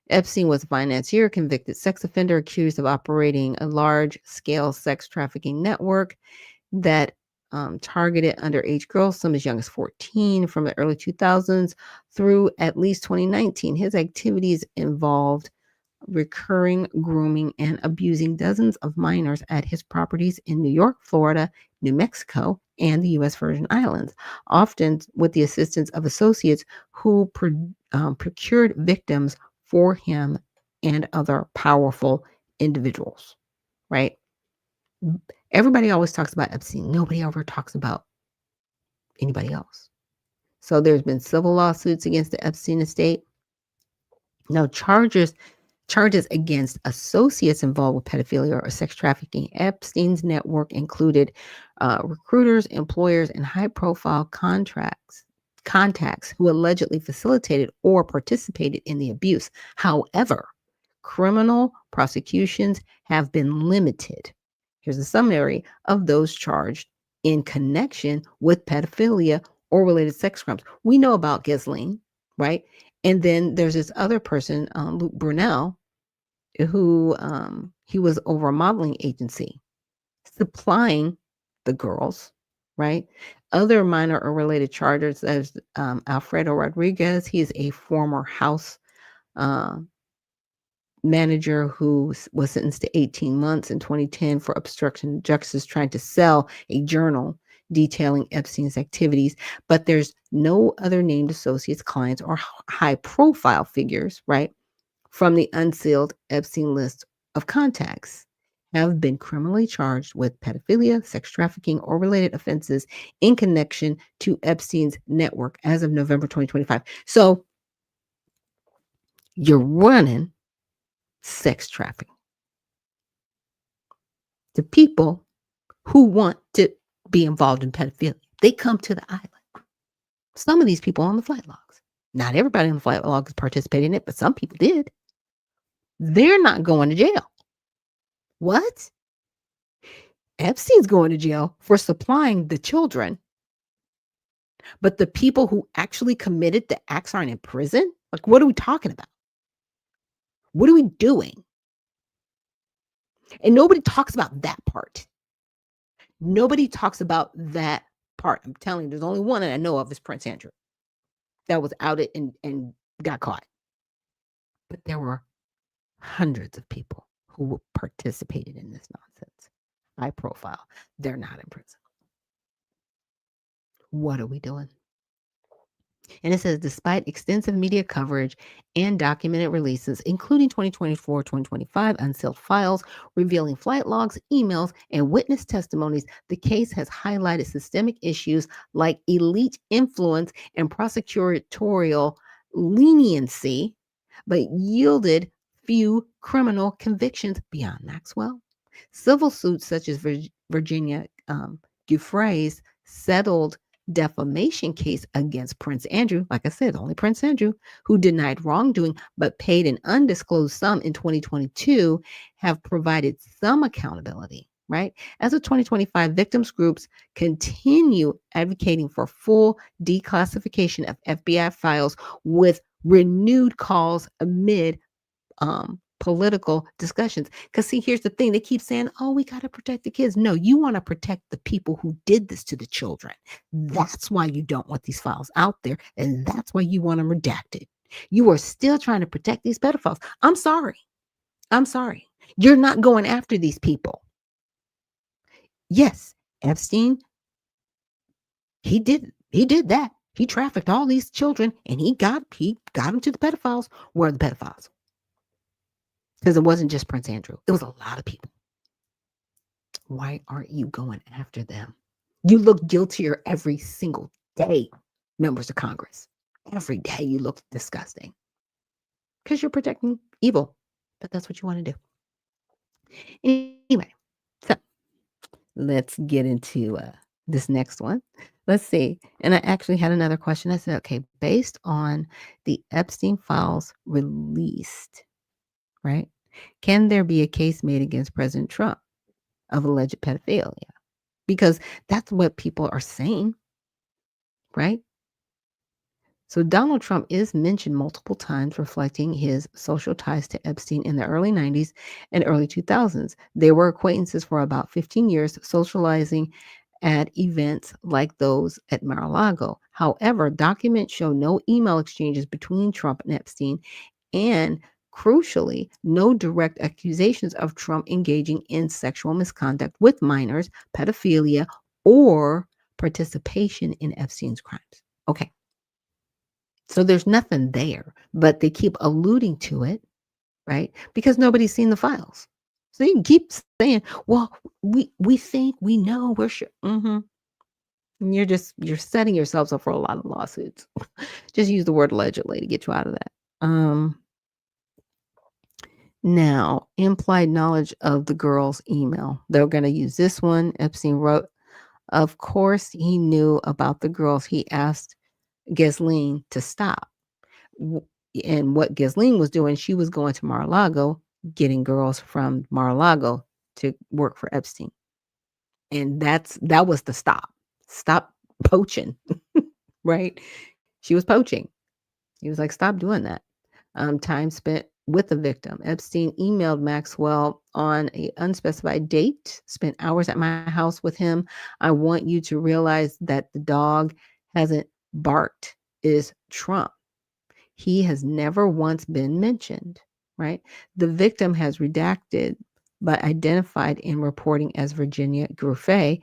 Epstein was a financier, convicted sex offender, accused of operating a large-scale sex trafficking network that targeted underage girls, some as young as 14, from the early 2000s through at least 2019. His activities involved recurring grooming and abusing dozens of minors at his properties in New York, Florida, New Mexico, and the U.S. Virgin Islands, often with the assistance of associates who procured victims for him and other powerful individuals, right? Everybody always talks about Epstein. Nobody ever talks about anybody else. So there's been civil lawsuits against the Epstein estate. Now, charges against associates involved with pedophilia or sex trafficking. Epstein's network included recruiters, employers, and high-profile contacts who allegedly facilitated or participated in the abuse. However, criminal prosecutions have been limited. Here's a summary of those charged in connection with pedophilia or related sex crimes. We know about Ghislaine, right? And then there's this other person, Luke Brunel, who he was over a modeling agency supplying the girls, right? Other minor or related charges, as Alfredo Rodriguez. He is a former House uh, manager who was sentenced to 18 months in 2010 for obstruction of justice, trying to sell a journal detailing Epstein's activities. But there's no other named associates, clients, or high profile figures, right, from the unsealed Epstein list of contacts have been criminally charged with pedophilia, sex trafficking, or related offenses in connection to Epstein's network as of November 2025. So you're running sex trafficking to people who want to be involved in pedophilia. They come to the island. Some of these people on the flight logs. Not everybody on the flight logs participated in it, but some people did. They're not going to jail. What? Epstein's going to jail for supplying the children, but the people who actually committed the acts aren't in prison? Like, what are we talking about? What are we doing? And nobody talks about that part. Nobody talks about that part. I'm telling you, there's only one that I know of is Prince Andrew that was outed and got caught. But there were hundreds of people who participated in this nonsense. High profile. They're not in prison. What are we doing? And it says, despite extensive media coverage and documented releases, including 2024, 2025 unsealed files revealing flight logs, emails, and witness testimonies, the case has highlighted systemic issues like elite influence and prosecutorial leniency, but yielded few criminal convictions beyond Maxwell. Civil suits such as Virginia Giuffre's settled defamation case against Prince Andrew, like I said, only Prince Andrew, who denied wrongdoing but paid an undisclosed sum in 2022, have provided some accountability, right? As of 2025, victims groups continue advocating for full declassification of FBI files with renewed calls amid political discussions. Because, see, here's the thing, they keep saying, oh, we got to protect the kids. No, you want to protect the people who did this to the children. That's why you don't want these files out there. And that's why you want them redacted. You are still trying to protect these pedophiles. I'm sorry. I'm sorry. You're not going after these people. Yes, Epstein, he did that. He trafficked all these children and he got them to the pedophiles. Where are the pedophiles? Because it wasn't just Prince Andrew. It was a lot of people. Why aren't you going after them? You look guiltier every single day, members of Congress. Every day you look disgusting because you're protecting evil. But that's what you want to do. Anyway, so let's get into this next one. Let's see. And I actually had another question. I said, okay, based on the Epstein files released, right? Can there be a case made against President Trump of alleged pedophilia? Because that's what people are saying, right? So Donald Trump is mentioned multiple times, reflecting his social ties to Epstein in the early 90s and early 2000s. They were acquaintances for about 15 years, socializing at events like those at Mar-a-Lago. However, documents show no email exchanges between Trump and Epstein, and crucially, no direct accusations of Trump engaging in sexual misconduct with minors, pedophilia, or participation in Epstein's crimes. Okay. So there's nothing there, but they keep alluding to it, right? Because nobody's seen the files. So you can keep saying, well, we think, we know, we're sure. You're setting yourselves up for a lot of lawsuits. Just use the word allegedly to get you out of that. Now, implied knowledge of the girl's email. They're going to use this one. Epstein wrote, of course, he knew about the girls. He asked Ghislaine to stop. And what Ghislaine was doing, she was going to Mar-a-Lago, getting girls from Mar-a-Lago to work for Epstein. And that was the stop. Stop poaching, right? She was poaching. He was like, stop doing that. Time spent with the victim. Epstein emailed Maxwell on an unspecified date, spent hours at my house with him. I want you to realize that the dog hasn't barked is Trump. He has never once been mentioned, right? The victim has redacted, but identified in reporting as Virginia Gruffet,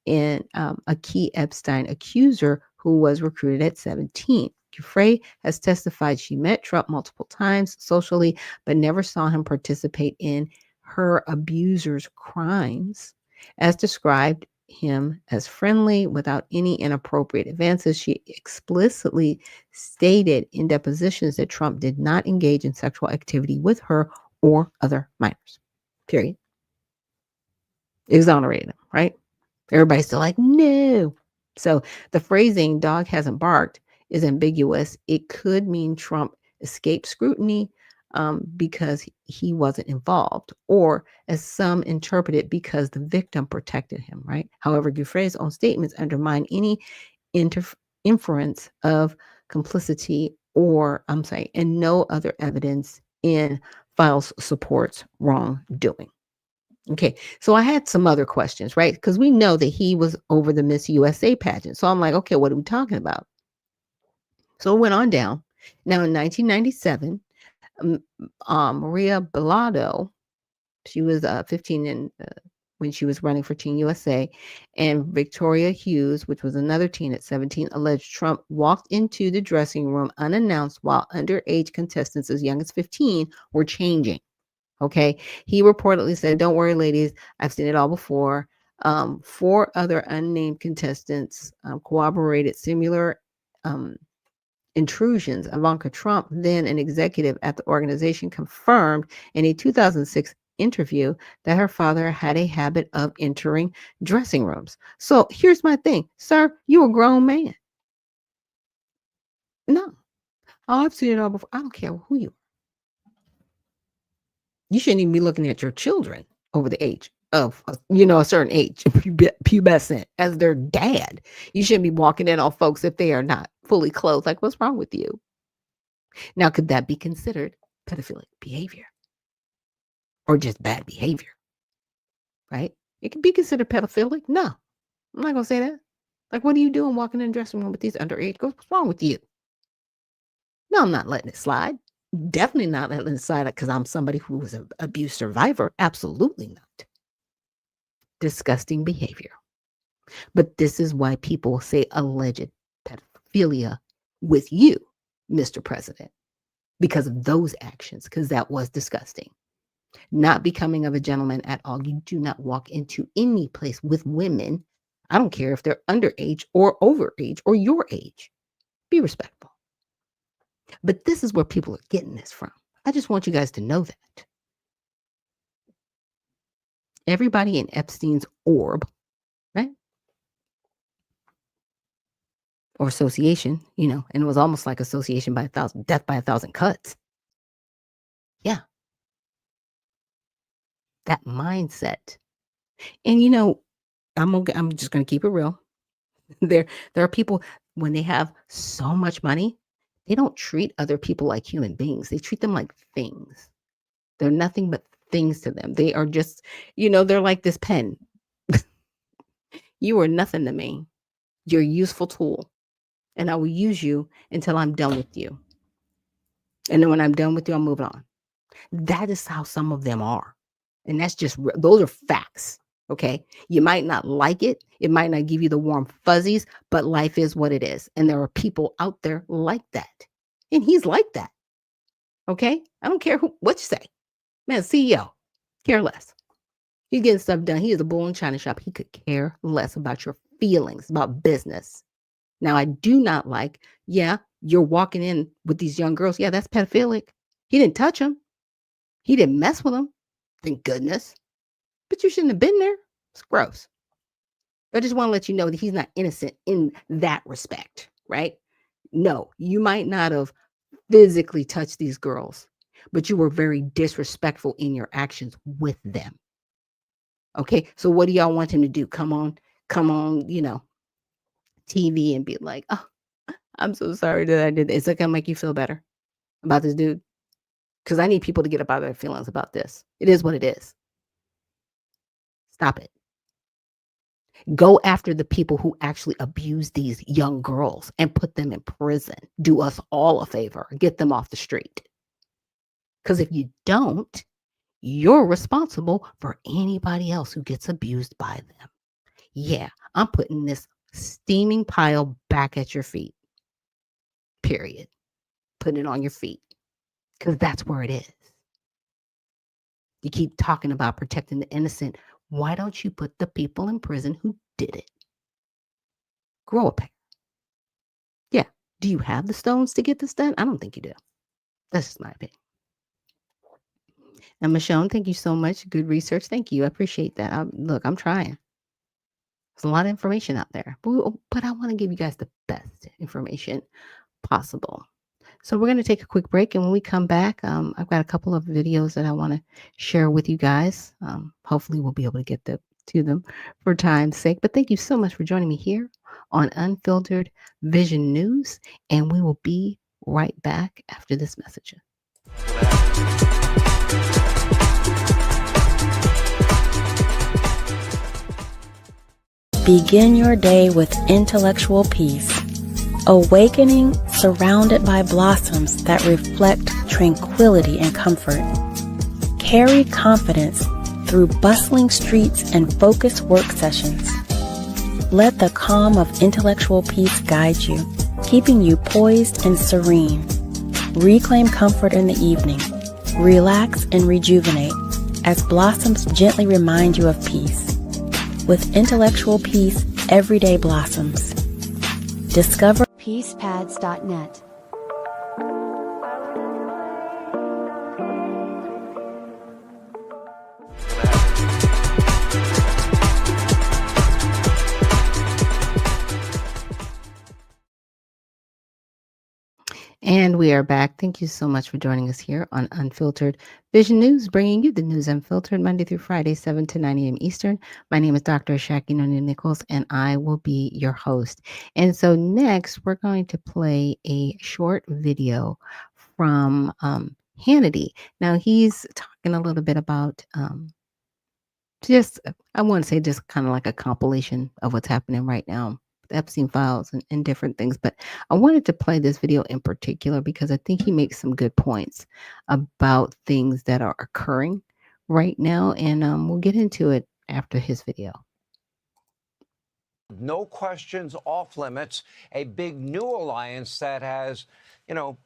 and a key Epstein accuser who was recruited at 17. Giuffre has testified she met Trump multiple times socially, but never saw him participate in her abuser's crimes. As described, him as friendly without any inappropriate advances. She explicitly stated in depositions that Trump did not engage in sexual activity with her or other minors. Period. Exonerated him, right? Everybody's still like, no. So the phrasing dog hasn't barked is ambiguous. It could mean Trump escaped scrutiny because he wasn't involved, or as some interpret it, because the victim protected him, right? However, Giuffre's own statements undermine any inference of complicity and no other evidence in files supports wrongdoing. Okay, so I had some other questions, right? Because we know that he was over the Miss USA pageant. So I'm like, okay, what are we talking about? So it went on down. Now in 1997, Maria Belado, she was 15 when she was running for Teen USA, and Victoria Hughes, which was another teen at 17, alleged Trump walked into the dressing room unannounced while underage contestants as young as 15 were changing. Okay. He reportedly said, don't worry, ladies, I've seen it all before. 4 other unnamed contestants corroborated similar intrusions. Ivanka Trump, then an executive at the organization, confirmed in a 2006 interview that her father had a habit of entering dressing rooms. So here's my thing, sir, you a grown man. No. Oh, I've seen it all before. I don't care who you are. You shouldn't even be looking at your children over the age of, a certain age, pubescent, as their dad. You shouldn't be walking in on folks if they are not fully clothed. Like, what's wrong with you? Now, could that be considered pedophilic behavior or just bad behavior? Right? It could be considered pedophilic. No, I'm not going to say that. Like, what are you doing walking in the dressing room with these underage girls? What's wrong with you? No, I'm not letting it slide. Definitely not letting it slide because I'm somebody who was an abuse survivor. Absolutely not. Disgusting behavior. But this is why people say alleged pedophilia with you, Mr. President, because of those actions, because that was disgusting. Not becoming of a gentleman at all. You do not walk into any place with women. I don't care if they're underage or overage or your age. Be respectful. But this is where people are getting this from. I just want you guys to know that. Everybody in Epstein's orb, right? Or association, and it was almost like association by 1,000, death by 1,000 cuts. Yeah. That mindset. And I'm just going to keep it real. There are people, when they have so much money, they don't treat other people like human beings. They treat them like things. They're nothing but things to them. They are just, they're like this pen. You are nothing to me. You're a useful tool. And I will use you until I'm done with you. And then when I'm done with you, I'm moving on. That is how some of them are. And that's just, those are facts. Okay. You might not like it. It might not give you the warm fuzzies, but life is what it is. And there are people out there like that. And he's like that. Okay. I don't care what you say. Man, CEO, care less. He's getting stuff done. He is a bull in China shop. He could care less about your feelings, about business. Now, I do not like, you're walking in with these young girls. Yeah, that's pedophilic. He didn't touch them. He didn't mess with them. Thank goodness. But you shouldn't have been there. It's gross. I just want to let you know that he's not innocent in that respect, right? No, you might not have physically touched these girls, but you were very disrespectful in your actions with them. Okay, so what do y'all want him to do? Come on, TV and be like, oh, I'm so sorry that I did this. Is that gonna make you feel better about this dude? Because I need people to get up out of their feelings about this. It is what it is. Stop it. Go after the people who actually abuse these young girls and put them in prison. Do us all a favor. Get them off the street. Because if you don't, you're responsible for anybody else who gets abused by them. Yeah, I'm putting this steaming pile back at your feet. Period. Putting it on your feet. Because that's where it is. You keep talking about protecting the innocent. Why don't you put the people in prison who did it? Grow a pair. Yeah. Do you have the stones to get this done? I don't think you do. That's just my opinion. And Michonne, thank you so much. Good research. Thank you. I appreciate that. I'm trying. There's a lot of information out there, but I want to give you guys the best information possible. So we're going to take a quick break, and when we come back, I've got a couple of videos that I want to share with you guys. Hopefully we'll be able to get to them for time's sake. But thank you so much for joining me here on Unfiltered Vision News, and we will be right back after this message. Begin your day with intellectual peace. Awakening surrounded by blossoms that reflect tranquility and comfort. Carry confidence through bustling streets and focused work sessions. Let the calm of intellectual peace guide you, keeping you poised and serene. Reclaim comfort in the evening. Relax and rejuvenate as blossoms gently remind you of peace. With intellectual peace, everyday blossoms. Discover peacepads.net. We are back. Thank you so much for joining us here on Unfiltered Vision News, bringing you the news unfiltered Monday through Friday, 7 to 9 a.m. Eastern. My name is Dr. Ashaki Noni Nichols, and I will be your host. And so next, we're going to play a short video from Hannity. Now, he's talking a little bit about just, I want to say just kind of like a compilation of what's happening right now, the Epstein files and different things. But I wanted to play this video in particular because I think he makes some good points about things that are occurring right now. And we'll get into it after his video. No questions, off limits, a big new alliance that has,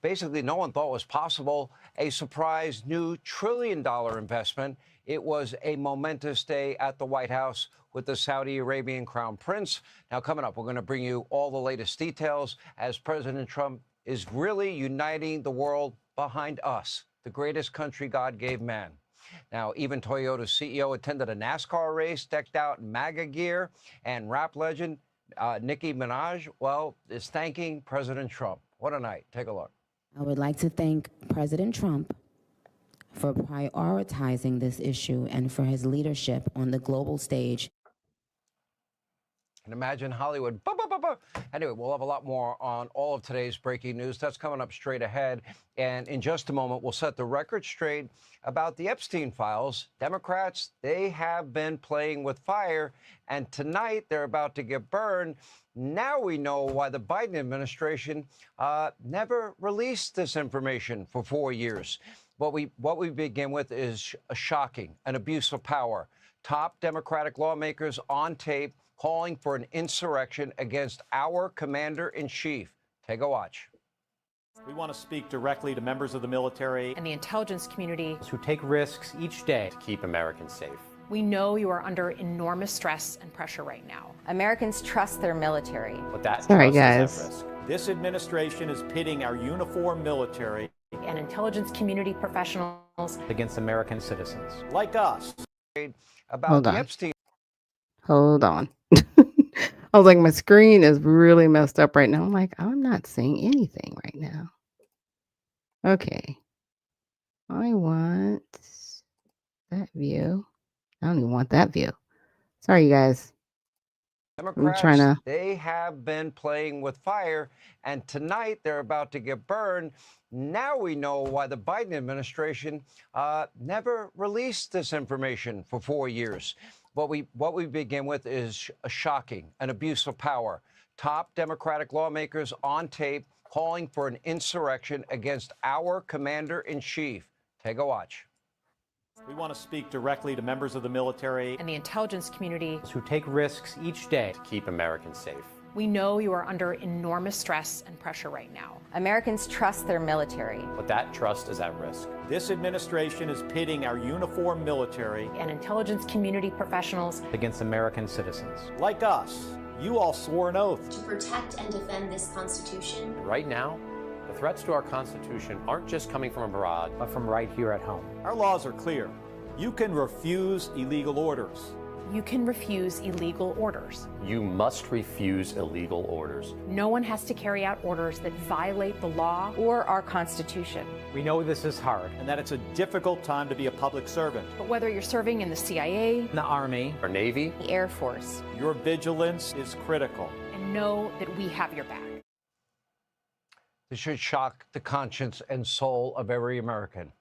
basically no one thought was possible, a surprise new $1 trillion investment. It was a momentous day at the White House with the Saudi Arabian Crown Prince. Now, coming up, we're going to bring you all the latest details as President Trump is really uniting the world behind us, the greatest country God gave man. Now, even Toyota's CEO attended a NASCAR race decked out in MAGA gear, and rap legend Nicki Minaj, is thanking President Trump. What a night. Take a look. I would like to thank President Trump for prioritizing this issue and for his leadership on the global stage. And imagine Hollywood. Anyway, we'll have a lot more on all of today's breaking news. That's coming up straight ahead. And in just a moment, we'll set the record straight about the Epstein files. Democrats, they have been playing with fire. And tonight, they're about to get burned. Now we know why the Biden administration never released this information for 4 years. What we begin with is shocking, an abuse of power. Top Democratic lawmakers on tape calling for an insurrection against our commander-in-chief. Take a watch. We want to speak directly to members of the military and the intelligence community who take risks each day to keep Americans safe. We know you are under enormous stress and pressure right now. Americans trust their military. But that Sorry, trust is guys. at risk. This administration is pitting our uniformed military And intelligence community professionals against American citizens like us. About Hold the on. Epstein Hold on. I was like, my screen is really messed up right now. I'm like, I'm not seeing anything right now. Okay. I want that view. I don't even want that view. Sorry, you guys. Democrats, trying to- they have been playing with fire, and tonight they're about to get burned. Now we know why the Biden administration never released this information for 4 years. What we begin with is shocking, an abuse of power. Top Democratic lawmakers on tape calling for an insurrection against our commander-in-chief. Take a watch. We want to speak directly to members of the military and the intelligence community who take risks each day to keep Americans safe. We know you are under enormous stress and pressure right now. Americans trust their military. But that trust is at risk. This administration is pitting our uniformed military And intelligence community professionals against American citizens like us. You all swore an oath to protect and defend this Constitution. Right now, the threats to our Constitution aren't just coming from abroad, but from right here at home. Our laws are clear. You can refuse illegal orders. You can refuse illegal orders. You must refuse illegal orders. No one has to carry out orders that violate the law or our Constitution. We know this is hard and that it's a difficult time to be a public servant. But whether you're serving in the CIA, In the Army, Our Navy, The Air Force. your vigilance is critical. and know that we have your back. This should shock the conscience and soul of every American.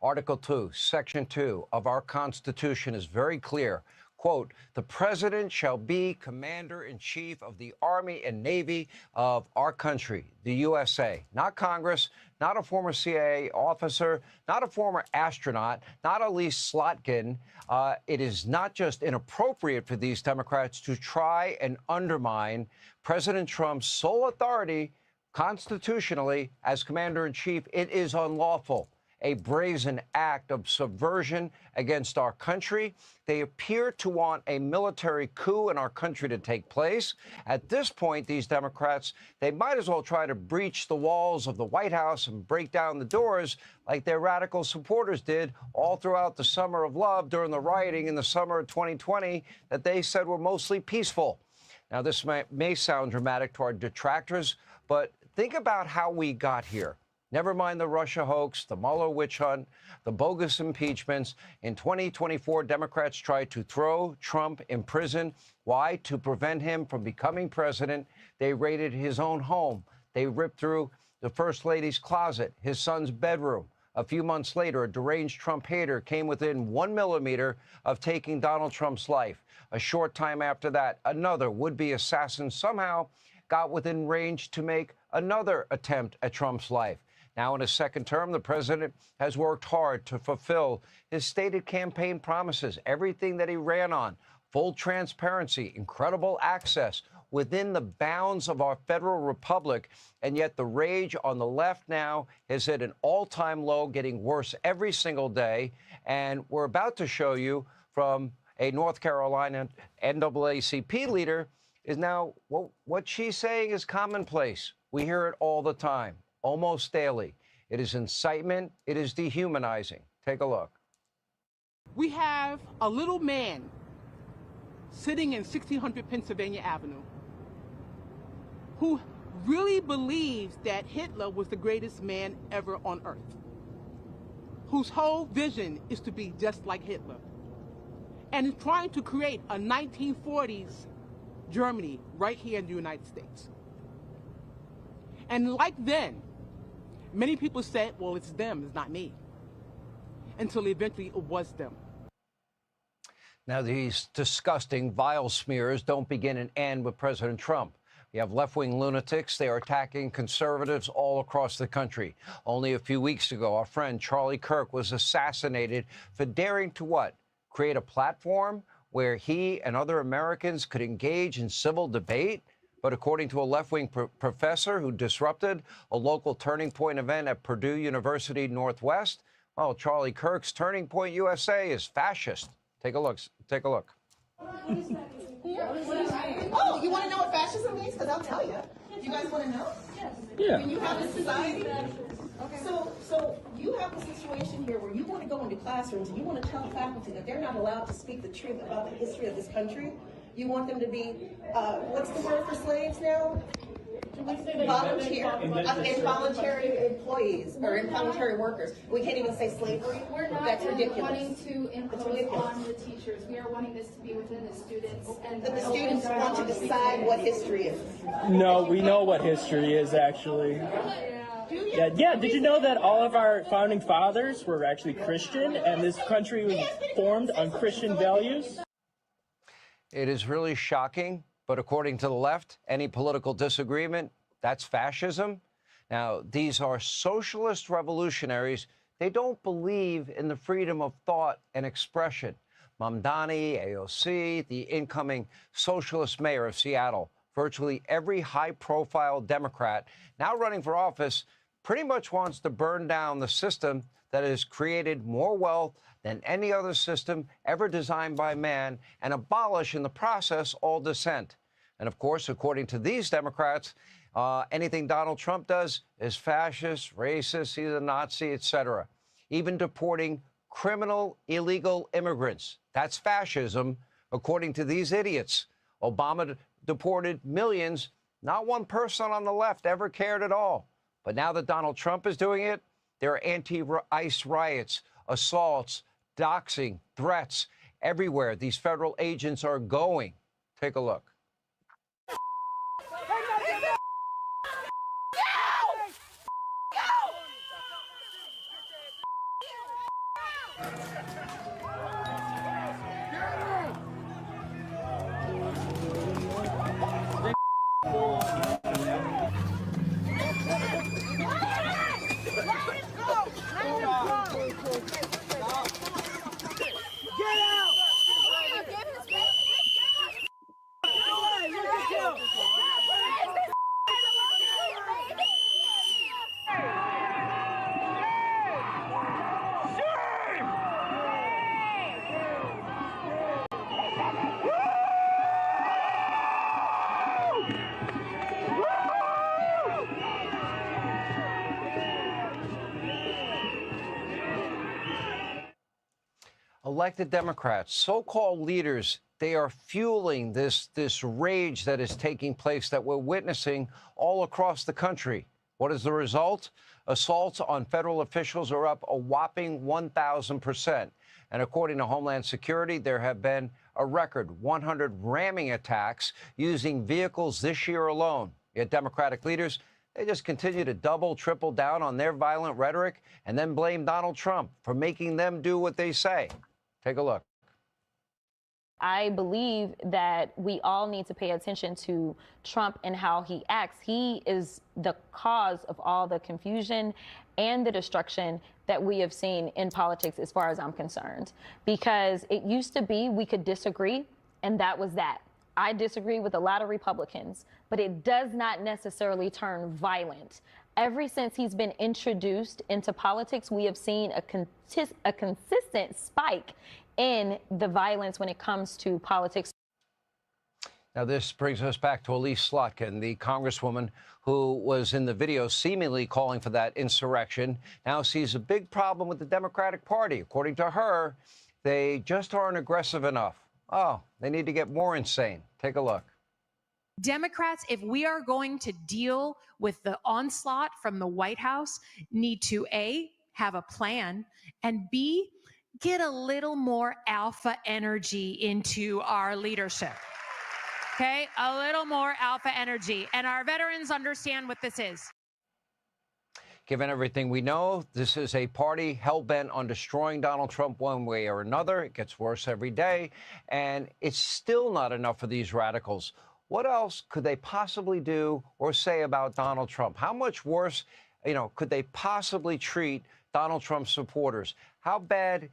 Article 2, Section 2 of our Constitution is very clear. Quote, the president shall be commander-in-chief of the Army and Navy of our country, the USA. Not Congress, not a former CIA officer, not a former astronaut, not Elise Slotkin. It is not just inappropriate for these Democrats to try and undermine President Trump's sole authority constitutionally as commander-in-chief. It is unlawful. A brazen act of subversion against our country. They appear to want a military coup in our country to take place. At this point, these Democrats, they might as well try to breach the walls of the White House and break down the doors like their radical supporters did all throughout the summer of love during the rioting in the summer of 2020 that they said were mostly peaceful. Now, this may sound dramatic to our detractors, but think about how we got here. Never mind the Russia hoax, the Mueller witch hunt, the bogus impeachments. In 2024, Democrats tried to throw Trump in prison. Why? To prevent him from becoming president. They raided his own home. They ripped through the First Lady's closet, his son's bedroom. A few months later, a deranged Trump hater came within 1 millimeter of taking Donald Trump's life. A short time after that, another would-be assassin somehow got within range to make another attempt at Trump's life. Now, in his second term, the president has worked hard to fulfill his stated campaign promises, everything that he ran on, full transparency, incredible access within the bounds of our federal republic. And yet the rage on the left now is at an all-time low, getting worse every single day. And we're about to show you from a North Carolina NAACP leader is now what she's saying is commonplace. We hear it all the time, almost daily. It is incitement. It is dehumanizing. Take a look. We have a little man sitting in 1600 Pennsylvania Avenue who really believes that Hitler was the greatest man ever on earth, whose whole vision is to be just like Hitler, and is trying to create a 1940s Germany right here in the United States. And like then, many people said, well, it's them, it's not me, until eventually it was them. Now, these disgusting, vile smears don't begin and end with President Trump. You have left-wing lunatics. They are attacking conservatives all across the country. Only a few weeks ago, our friend Charlie Kirk was assassinated for daring to what? Create a platform where he and other Americans could engage in civil debate? But according to a left-wing professor who disrupted a local Turning Point event at Purdue University Northwest, well, Charlie Kirk's Turning Point USA is fascist. Take a look. Take a look. Oh, you want to know what fascism means? Because I'll tell you. You guys want to know? Yes. Yeah. When you have a society. Okay. So you have a situation here where you want to go into classrooms and you want to tell faculty that they're not allowed to speak the truth about the history of this country. You want them to be, what's the word for slaves now? Involuntary employees or involuntary workers. We can't even say slavery. We're not That's ridiculous. wanting to impose on the teachers. We are wanting this to be within the students. And but the students want to decide what history is. No, we know what history is, actually. Yeah. Did you know that all of our founding fathers were actually Christian, and this country was formed on Christian values? It is really shocking, but according to the left, any political disagreement, that's fascism. Now, these are socialist revolutionaries. They don't believe in the freedom of thought and expression. Mamdani, AOC, the incoming socialist mayor of Seattle, virtually every high-profile Democrat now running for office pretty much wants to burn down the system that has created more wealth than any other system ever designed by man and abolish in the process all dissent. And of course, according to these Democrats, anything Donald Trump does is fascist, racist, he's a Nazi, etc. Even deporting criminal, illegal immigrants. That's fascism, according to these idiots. Obama deported millions. Not one person on the left ever cared at all. But now that Donald Trump is doing it, there are anti-ICE riots, assaults, doxing, threats everywhere. These federal agents are going. Take a look. Elected Democrats, so-called leaders, they are fueling this rage that is taking place that we're witnessing all across the country. What is the result? assaults on federal officials are up a whopping 1,000%. And according to Homeland Security, there have been a record 100 ramming attacks using vehicles this year alone. Yet Democratic leaders, they just continue to double, triple down on their violent rhetoric and then blame Donald Trump for making them do what they say. Take a look. I believe that we all need to pay attention to Trump and how he acts. He is the cause of all the confusion and the destruction that we have seen in politics, as far as I'm concerned. Because it used to be we could disagree, and that was that. I disagree with a lot of Republicans, but it does not necessarily turn violent. Ever since he's been introduced into politics, we have seen a consistent spike in the violence when it comes to politics. Now, this brings us back to Elise Slotkin, the congresswoman who was in the video seemingly calling for that insurrection, now sees a big problem with the Democratic Party. According to her, they just aren't aggressive enough. Oh, they need to get more insane. Take a look. Democrats, if we are going to deal with the onslaught from the White House, need to A, have a plan, and B, get a little more alpha energy into our leadership. Okay, a little more alpha energy. And our veterans understand what this is. Given everything we know, this is a party hell-bent on destroying Donald Trump one way or another. It gets worse every day, and it's still not enough for these radicals. What else could they possibly do or say about Donald Trump? How much worse, could they possibly treat Donald Trump supporters? How bad,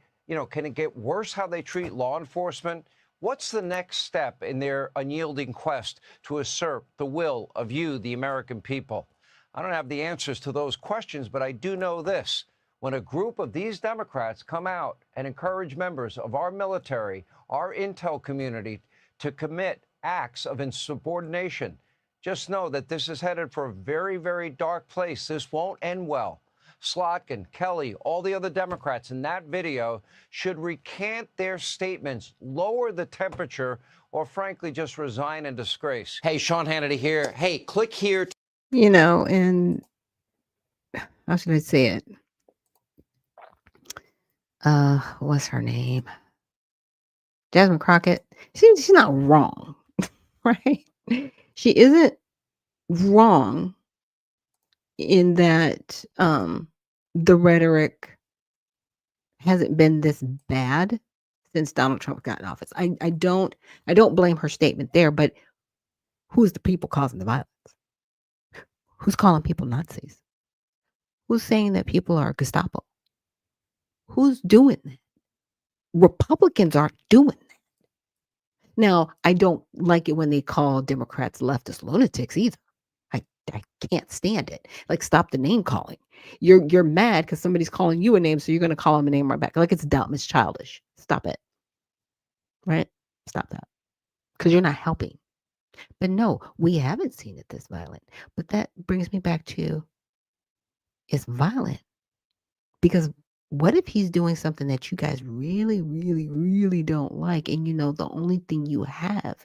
can it get worse how they treat law enforcement? What's the next step in their unyielding quest to assert the will of you, the American people? I don't have the answers to those questions, but I do know this. When a group of these Democrats come out and encourage members of our military, our intel community, to commit acts of insubordination, just know that this is headed for a very, very dark place. This won't end well. Slotkin, Kelly, all the other Democrats in that video should recant their statements, lower the temperature, or frankly, just resign in disgrace. Hey, Sean Hannity here. Hey, click here. And how should I say it? What's her name? Jasmine Crockett. She's not wrong, right? She isn't wrong in that the rhetoric hasn't been this bad since Donald Trump got in office. I don't blame her statement there, but who's the people causing the violence? Who's calling people Nazis? Who's saying that people are Gestapo? Who's doing that? Republicans aren't doing that. Now, I don't like it when they call Democrats leftist lunatics either. I can't stand it. Like, stop the name calling. You're mad because somebody's calling you a name, so you're going to call them a name right back. Like, it's dumb. It's childish. Stop it. Right? Stop that. Because you're not helping. But no, we haven't seen it this violent. But that brings me back to, it's violent. Because what if he's doing something that you guys really, really, really don't like, and the only thing you have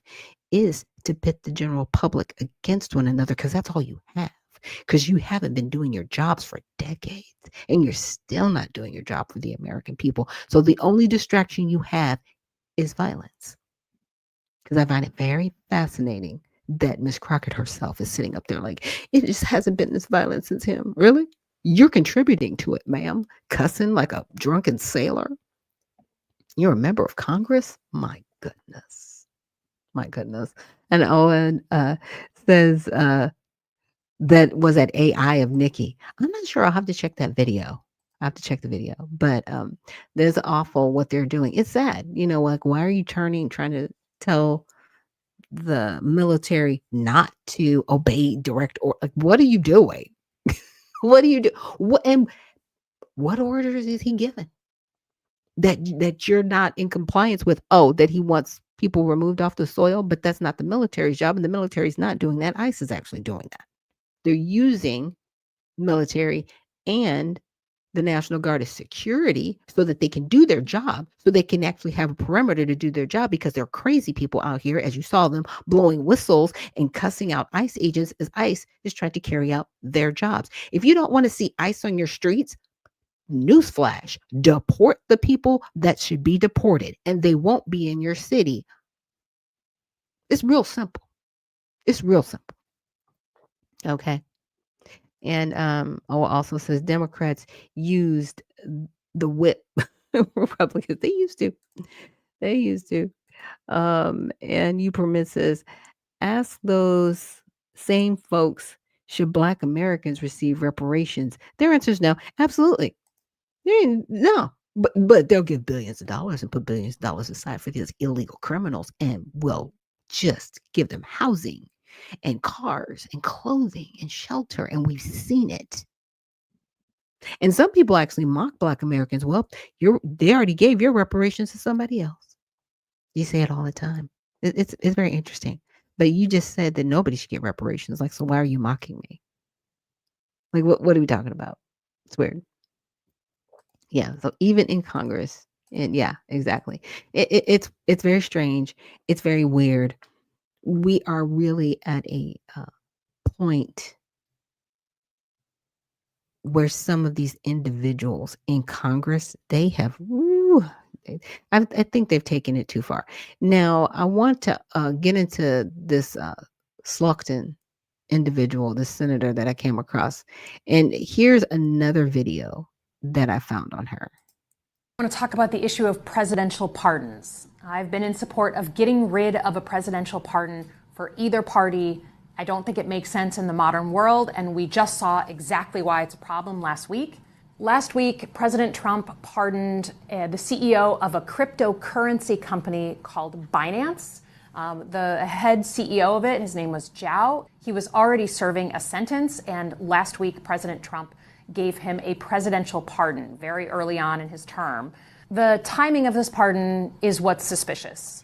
is to pit the general public against one another, because that's all you have. Because you haven't been doing your jobs for decades, and you're still not doing your job for the American people. So the only distraction you have is violence. Because I find it very fascinating that Miss Crockett herself is sitting up there like, it just hasn't been this violent since him. Really? You're contributing to it, ma'am. Cussing like a drunken sailor. You're a member of Congress? My goodness. My goodness. And Owen says that was that AI of Nikki. I'm not sure. I'll have to check that video. I have to check the video. But there's awful what they're doing. It's sad. Like, why are you trying to tell the military not to obey direct order? Like, what are you doing? What do you do? What orders is he given? That you're not in compliance with? Oh, that he wants people removed off the soil, but that's not the military's job, and the military's not doing that. ICE is actually doing that. They're using military and the National Guard is security so that they can do their job, so they can actually have a perimeter to do their job, because there are crazy people out here, as you saw them blowing whistles and cussing out ICE agents as ICE is trying to carry out their jobs. If you don't want to see ICE on your streets, newsflash, deport the people that should be deported, and they won't be in your city. It's real simple. It's real simple. Okay. And also says Democrats used the whip. Republicans, they used to. They used to. And you permit says, ask those same folks, should Black Americans receive reparations? Their answer is no. Absolutely. No. But they'll give billions of dollars and put billions of dollars aside for these illegal criminals, and will just give them housing and cars and clothing and shelter. And we've seen it. And some people actually mock Black Americans. Well, they already gave your reparations to somebody else. You say it all the time. It's very interesting. But you just said that nobody should get reparations. Like, so why are you mocking me? Like, what are we talking about? It's weird. Yeah. So even in Congress, and yeah, exactly. It's very strange. It's very weird. We are really at a point where some of these individuals in Congress, they have, I think they've taken it too far. Now, I want to get into this Sluckton individual, this senator that I came across. And here's another video that I found on her. I want to talk about the issue of presidential pardons. I've been in support of getting rid of a presidential pardon for either party. I don't think it makes sense in the modern world, and we just saw exactly why it's a problem last week. Last week, President Trump pardoned the CEO of a cryptocurrency company called Binance. The head CEO of it, his name was Zhao. He was already serving a sentence, and last week, President Trump gave him a presidential pardon very early on in his term. The timing of this pardon is what's suspicious.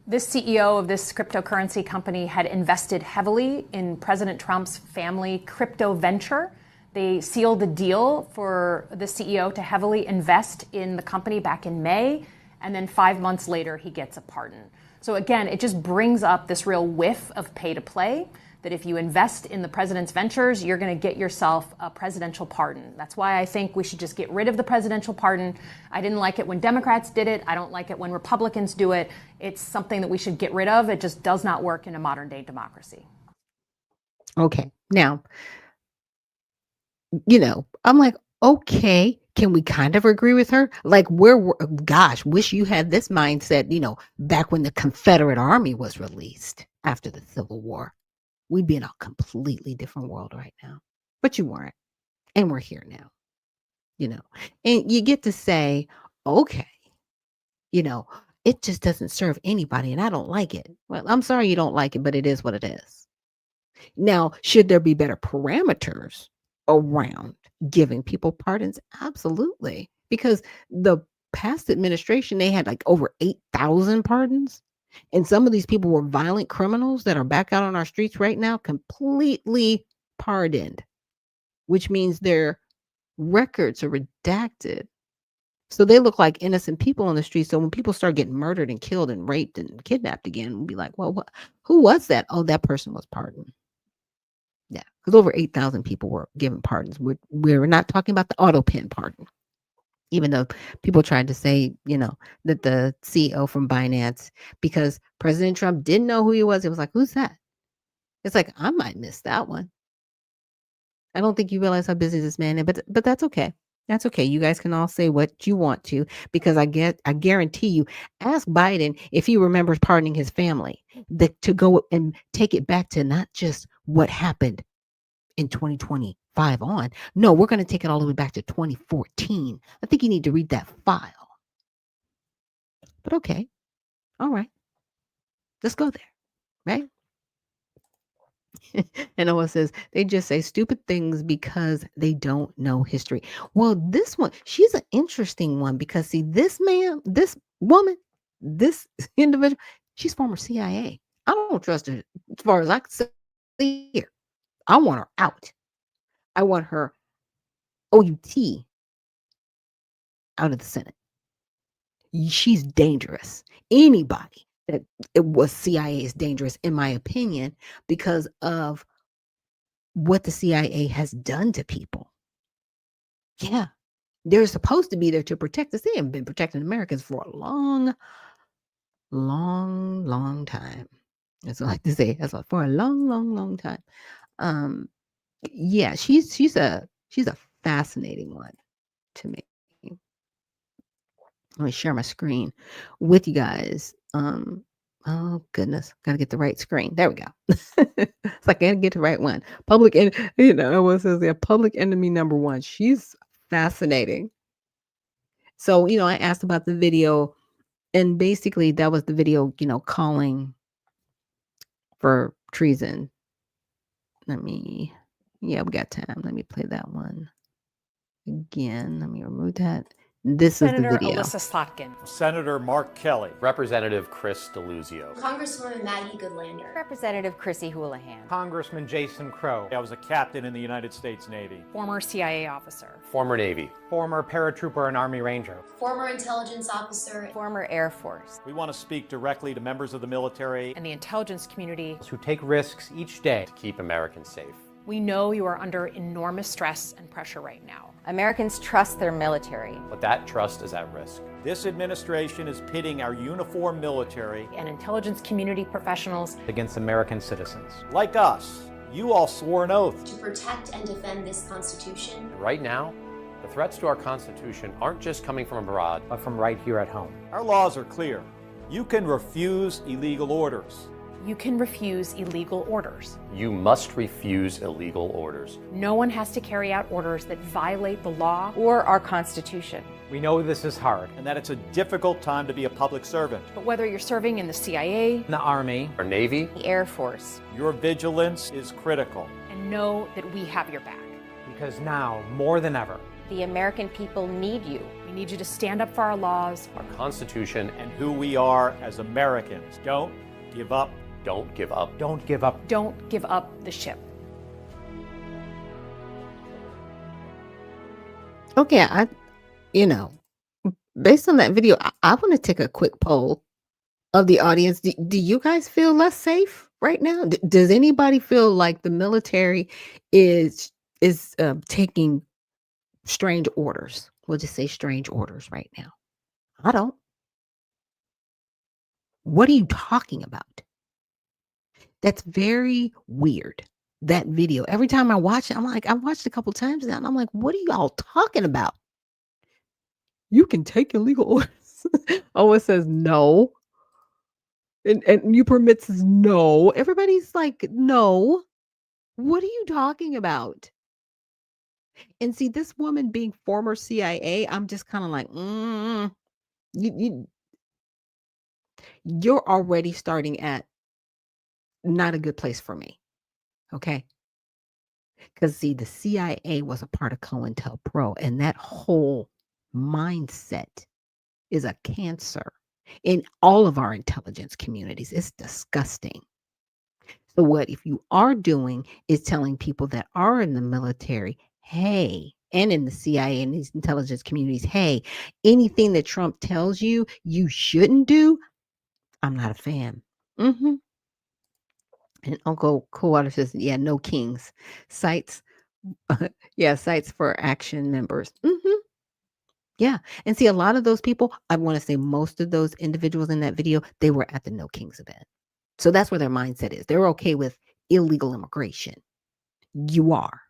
This CEO of this cryptocurrency company had invested heavily in President Trump's family crypto venture. They sealed the deal for the CEO to heavily invest in the company back in May, and then 5 months later, he gets a pardon. So again, it just brings up this real whiff of pay to play, that if you invest in the president's ventures, you're going to get yourself a presidential pardon. That's why I think we should just get rid of the presidential pardon. I didn't like it when Democrats did it. I don't like it when Republicans do it. It's something that we should get rid of. It just does not work in a modern day democracy. Okay. Now, I'm like, okay, can we kind of agree with her? Like, gosh, wish you had this mindset, back when the Confederate Army was released after the Civil War. We'd be in a completely different world right now. But you weren't. And we're here now. And you get to say, okay, it just doesn't serve anybody and I don't like it. Well, I'm sorry you don't like it, but it is what it is. Now, should there be better parameters around giving people pardons? Absolutely. Because the past administration, they had like over 8,000 pardons. And some of these people were violent criminals that are back out on our streets right now, completely pardoned, which means their records are redacted. So they look like innocent people on the street. So when people start getting murdered and killed and raped and kidnapped again, we'll be like, well, who was that? Oh, that person was pardoned. Yeah, because over 8,000 people were given pardons. We're not talking about the auto pen pardon. Even though people tried to say, that the CEO from Binance, because President Trump didn't know who he was, it was like, who's that? It's like, I might miss that one. I don't think you realize how busy this man is, but that's okay. That's okay. You guys can all say what you want to, because I guarantee you, ask Biden if he remembers pardoning his family, to go and take it back to not just what happened in 2025 on. No, we're going to take it all the way back to 2014. I think you need to read that file. But okay. All right. Let's go there. Right? And Noah says, they just say stupid things because they don't know history. Well, this one, she's an interesting one because, see, this woman, this individual, she's former CIA. I don't trust her as far as I can see here. I want her out. I want her OUT out of the Senate. She's dangerous. Anybody that it was CIA is dangerous, in my opinion, because of what the CIA has done to people. Yeah. They're supposed to be there to protect us. They haven't been protecting Americans for a long, long, long time. That's what I like to say. That's for a long, long, long time. Yeah, she's a fascinating one to me. Let me share my screen with you guys. Oh goodness, gotta get the right screen. There we go. It's like I gotta get the right one. Public and what says there? Public enemy number one. She's fascinating. So I asked about the video, and basically that was the video. Calling for treason. Yeah, we got time. Let me play that one again. Let me remove that. This is the Senator video. Alyssa Slotkin. Senator Mark Kelly. Representative Chris DeLuzio. Congresswoman Maggie Goodlander. Representative Chrissy Houlihan. Congressman Jason Crow. I was a captain in the United States Navy. Former CIA officer. Former Navy. Former paratrooper and Army Ranger. Former intelligence officer. Former Air Force. We want to speak directly to members of the military And the intelligence community. Who take risks each day To keep Americans safe. We know you are under enormous stress and pressure right now. Americans trust their military. But that trust is at risk. This administration is pitting our uniformed military And intelligence community professionals against American citizens. like us. You all swore an oath To protect and defend this Constitution. Right now, the threats to our Constitution aren't just coming from abroad, But from right here at home. Our laws are clear. You can refuse illegal orders. You can refuse illegal orders. You must refuse illegal orders. No one has to carry out orders that violate the law. Or our Constitution. We know this is hard. And that it's a difficult time to be a public servant. But whether you're serving in the CIA, In the Army, Our Navy, The Air Force. Your vigilance is critical. and know that we have your back. because now, more than ever, The American people need you. We need you to stand up for our laws. our Constitution, And who we are as Americans. Don't give up. don't give up. don't give up. Don't give up the ship. Okay, based on that video, I want to take a quick poll of the audience. Do you guys feel less safe right now? Does anybody feel like the military is taking strange orders? We'll just say strange orders right now. I don't. What are you talking about? That's very weird. That video. Every time I watch it, I'm like, I've watched it a couple times now, and I'm like, what are y'all talking about? You can take illegal orders. Oh, it says no. And you permit says no. Everybody's like, no. What are you talking about? And see, this woman being former CIA, I'm just kind of like, you're already starting at not a good place for me. Okay. Because see, the CIA was a part of COINTELPRO, and that whole mindset is a cancer in all of our intelligence communities. It's disgusting. So what if you are doing is telling people that are in the military, hey, and in the CIA and these intelligence communities, hey, anything that Trump tells you you shouldn't do, I'm not a fan. And Uncle Coolwater says, yeah, no kings. Sites, sites for action members. Yeah. And see, a lot of those people, I want to say most of those individuals in that video, they were at the No Kings event. So that's where their mindset is. They're okay with illegal immigration. You are.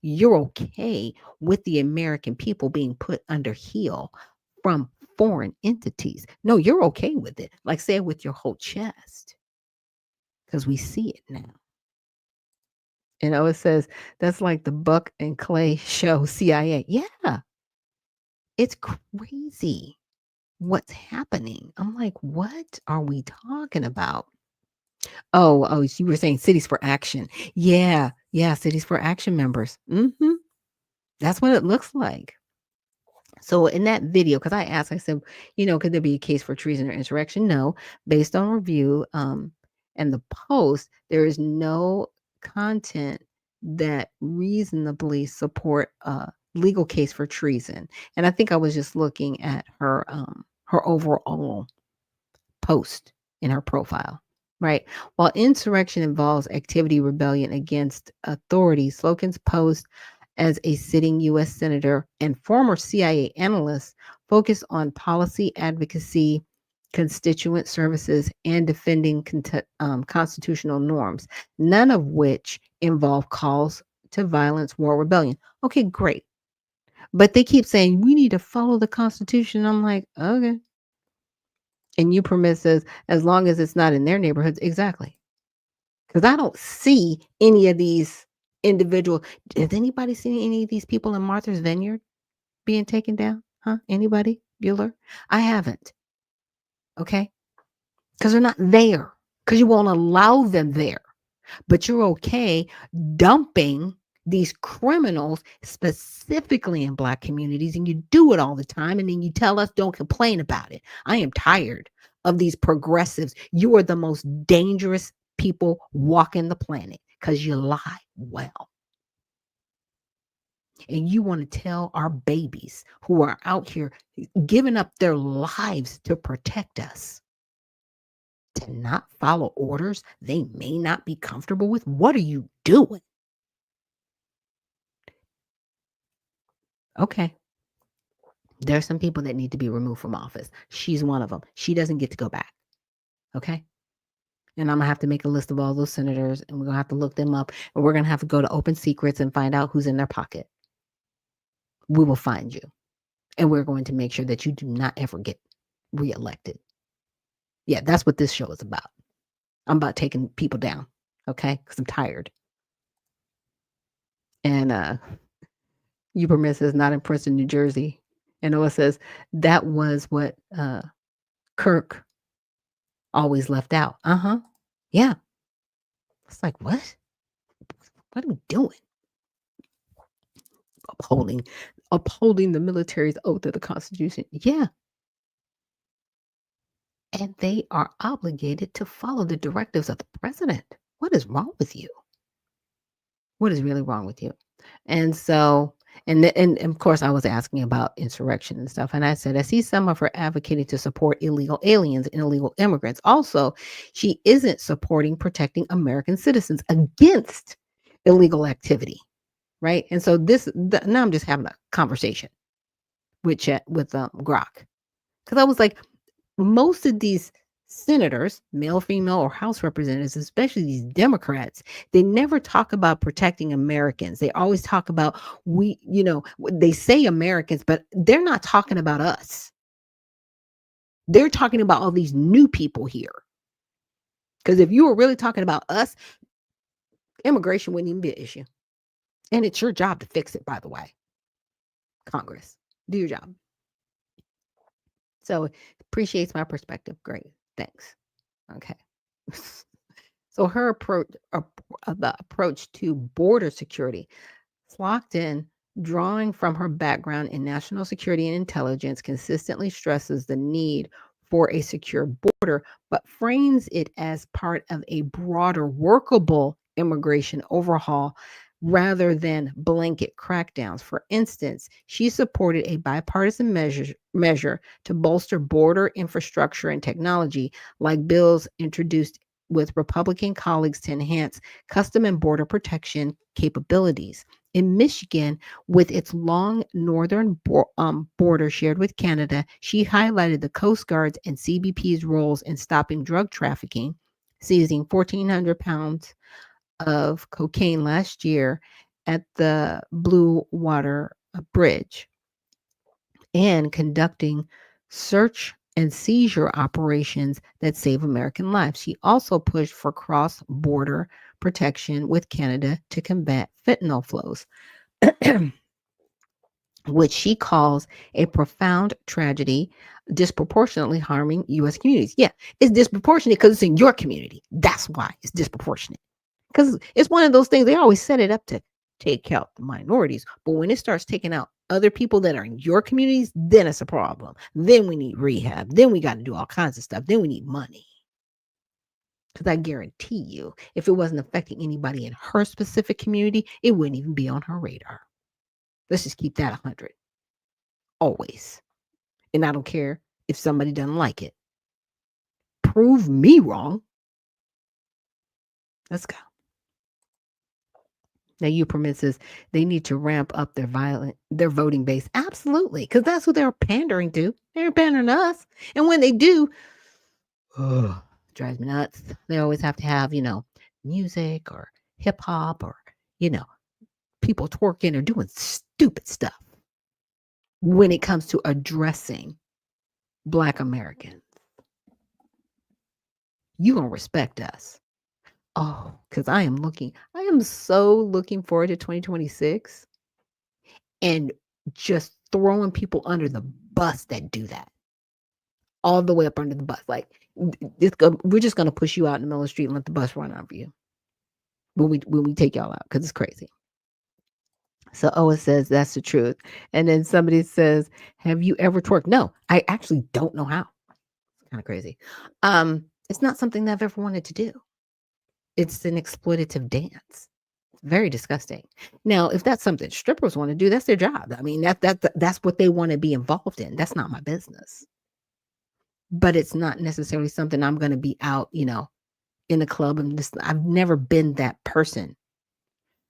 You're okay with the American people being put under heel from foreign entities. No, you're okay with it. Like say it with your whole chest. Because we see it now. It says that's like the Buck and Clay show CIA. Yeah. It's crazy what's happening. I'm like, what are we talking about? Oh, you were saying Cities for Action. Yeah, Cities for Action members. That's what it looks like. So in that video, because I asked, I said, could there be a case for treason or insurrection? No, based on review and the post, there is no content that reasonably support legal case for treason. And I think I was just looking at her overall post in her profile, right? While insurrection involves activity rebellion against authority, Slokin's post as a sitting U.S. senator and former CIA analyst focus on policy advocacy, constituent services, and defending constitutional norms, none of which involve calls to violence, war, rebellion. Okay, great. But they keep saying we need to follow the Constitution. I'm like, okay. And you permit says as long as it's not in their neighborhoods. Exactly. Because I don't see any of these individual. Has anybody seen any of these people in Martha's Vineyard being taken down? Huh? Anybody? Bueller? I haven't. Okay. Because they're not there. Because you won't allow them there. But you're okay dumping these criminals specifically in Black communities, and you do it all the time, and then you tell us don't complain about it. I am tired of these progressives. You are the most dangerous people walking the planet because you lie well. And you want to tell our babies who are out here giving up their lives to protect us to not follow orders they may not be comfortable with? What are you doing? Okay. There's some people that need to be removed from office. She's one of them. She doesn't get to go back. Okay. And I'm going to have to make a list of all those senators, and we're going to have to look them up, and we're going to have to go to Open Secrets and find out who's in their pocket. We will find you. And we're going to make sure that you do not ever get reelected. Yeah, that's what this show is about. I'm about taking people down. Okay. Because I'm tired. And you permit says not in Princeton, New Jersey. And Noah says that was what Kirk always left out. Yeah. It's like, what? What are we doing? Upholding the military's oath of the Constitution. Yeah. And they are obligated to follow the directives of the president. What is wrong with you? What is really wrong with you? And so, and of course, I was asking about insurrection and stuff. And I said, I see some of her advocating to support illegal aliens and illegal immigrants. Also, she isn't supporting protecting American citizens against illegal activity. Right. And so now I'm just having a conversation with Grok. Because I was like, most of these senators, male, female, or House representatives, especially these Democrats, they never talk about protecting Americans. They always talk about they say Americans, but they're not talking about us. They're talking about all these new people here. Because if you were really talking about us, immigration wouldn't even be an issue. And it's your job to fix it, by the way. Congress, do your job. So appreciates my perspective. Great. Thanks. Okay. So her approach, the approach to border security, Slockton, drawing from her background in national security and intelligence, consistently stresses the need for a secure border, but frames it as part of a broader workable immigration overhaul rather than blanket crackdowns. For instance, she supported a bipartisan measure to bolster border infrastructure and technology, like bills introduced with Republican colleagues to enhance custom and border protection capabilities. In Michigan, with its long northern border shared with Canada, she highlighted the Coast Guard's and CBP's roles in stopping drug trafficking, seizing 1,400 pounds of cocaine last year at the Blue Water Bridge, and conducting search and seizure operations that save American lives. She also pushed for cross-border protection with Canada to combat fentanyl flows, which she calls a profound tragedy, disproportionately harming U.S. communities. Yeah, it's disproportionate because it's in your community. That's why it's disproportionate. Because it's one of those things, they always set it up to take out the minorities. But when it starts taking out other people that are in your communities, then it's a problem. Then we need rehab. Then we got to do all kinds of stuff. Then we need money. Because I guarantee you, if it wasn't affecting anybody in her specific community, it wouldn't even be on her radar. Let's just keep that 100 always. And I don't care if somebody doesn't like it. Prove me wrong. Let's go. Now, you permit says they need to ramp up their voting base. Absolutely, because that's what they're pandering to. They're pandering to us, and when they do, drives me nuts. They always have to have music or hip hop or people twerking or doing stupid stuff when it comes to addressing Black Americans. You gonna respect us. Oh, because I am so looking forward to 2026 and just throwing people under the bus that do that. All the way up under the bus. Like, we're just going to push you out in the middle of the street and let the bus run over you when we take y'all out, because it's crazy. So Owen says that's the truth. And then somebody says, have you ever twerked? No, I actually don't know how. It's kind of crazy. It's not something that I've ever wanted to do. It's an exploitative dance. Very disgusting. Now, if that's something strippers want to do, that's their job. I mean, that's what they want to be involved in. That's not my business. But it's not necessarily something I'm going to be out, in a club. I've never been that person.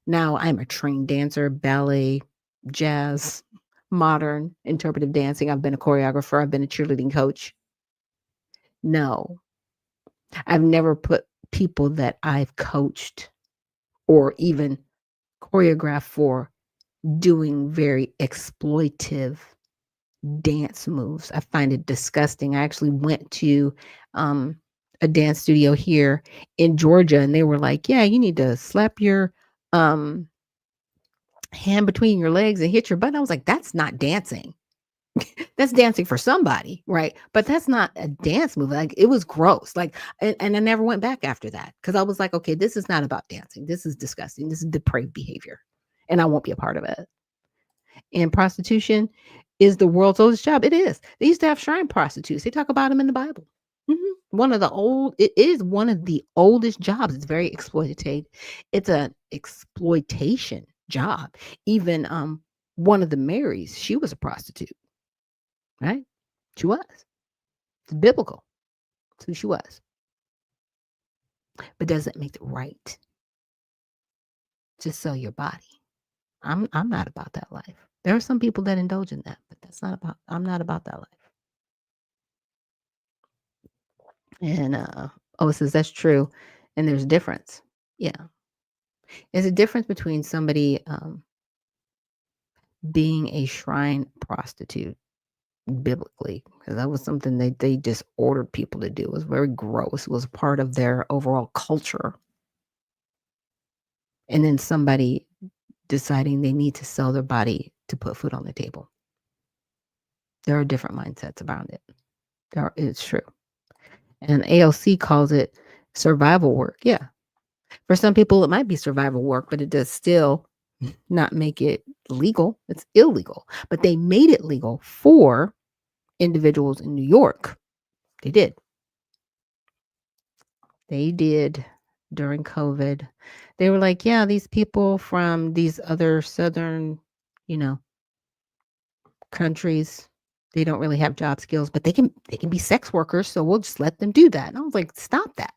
Now, I'm a trained dancer, ballet, jazz, modern, interpretive dancing. I've been a choreographer. I've been a cheerleading coach. No, I've never put people that I've coached or even choreographed for doing very exploitive dance moves. I find it disgusting. I actually went to a dance studio here in Georgia, and they were like, yeah, you need to slap your hand between your legs and hit your butt. I was like, that's not dancing. That's dancing for somebody, right? But that's not a dance move. Like, it was gross. Like, and I never went back after that, because I was like, okay, this is not about dancing. This is disgusting. This is depraved behavior, and I won't be a part of it. And prostitution is the world's oldest job. It is. They used to have shrine prostitutes. They talk about them in the Bible. It is one of the oldest jobs. It's very exploitative. It's an exploitation job. Even one of the Marys, she was a prostitute, right? She was. It's biblical. That's who she was. But doesn't make it right to sell your body. I'm not about that life. There are some people that indulge in that, but I'm not about that life. And it says that's true. And there's a difference. Yeah. There's a difference between somebody being a shrine prostitute biblically, because that was something they just ordered people to do. It was very gross. It was part of their overall culture. And then somebody deciding they need to sell their body to put food on the table. There are different mindsets around it. It's true. And ALC calls it survival work. Yeah. For some people, it might be survival work, but it does still not make it legal. It's illegal. But they made it legal for individuals in New York. They did. They did during COVID. They were like, yeah, these people from these other southern, countries, they don't really have job skills, but they can be sex workers, so we'll just let them do that. And I was like, stop that.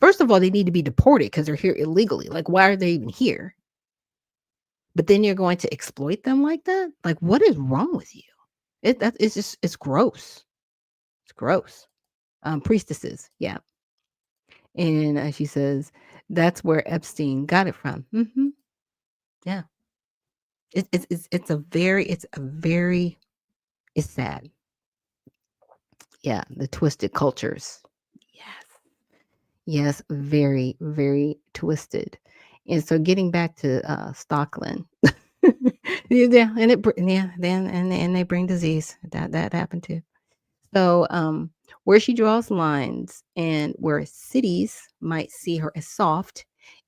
First of all, they need to be deported because they're here illegally. Like, why are they even here? But then you're going to exploit them like that? Like, what is wrong with you? It's gross. It's gross. Priestesses, yeah. And she says that's where Epstein got it from. Mm-hmm. Yeah. It's sad. Yeah, the twisted cultures. Yes, very, very twisted. And so getting back to Stockland, yeah, and they bring disease. That happened too. So where she draws lines and where cities might see her as soft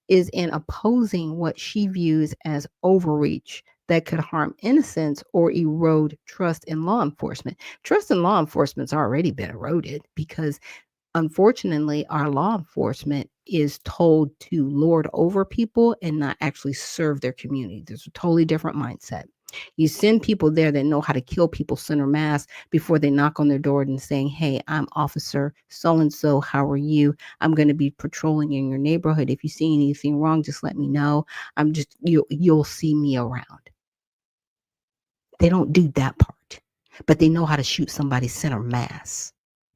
is in opposing what she views as overreach that could harm innocence or erode trust in law enforcement. Trust in law enforcement's already been eroded because, unfortunately, our law enforcement is told to lord over people and not actually serve their community. There's a totally different mindset. You send people there that know how to kill people center mass before they knock on their door and saying, "Hey, I'm officer so and so. How are you? I'm going to be patrolling in your neighborhood. If you see anything wrong, just let me know. You'll see me around." They don't do that part, but they know how to shoot somebody center mass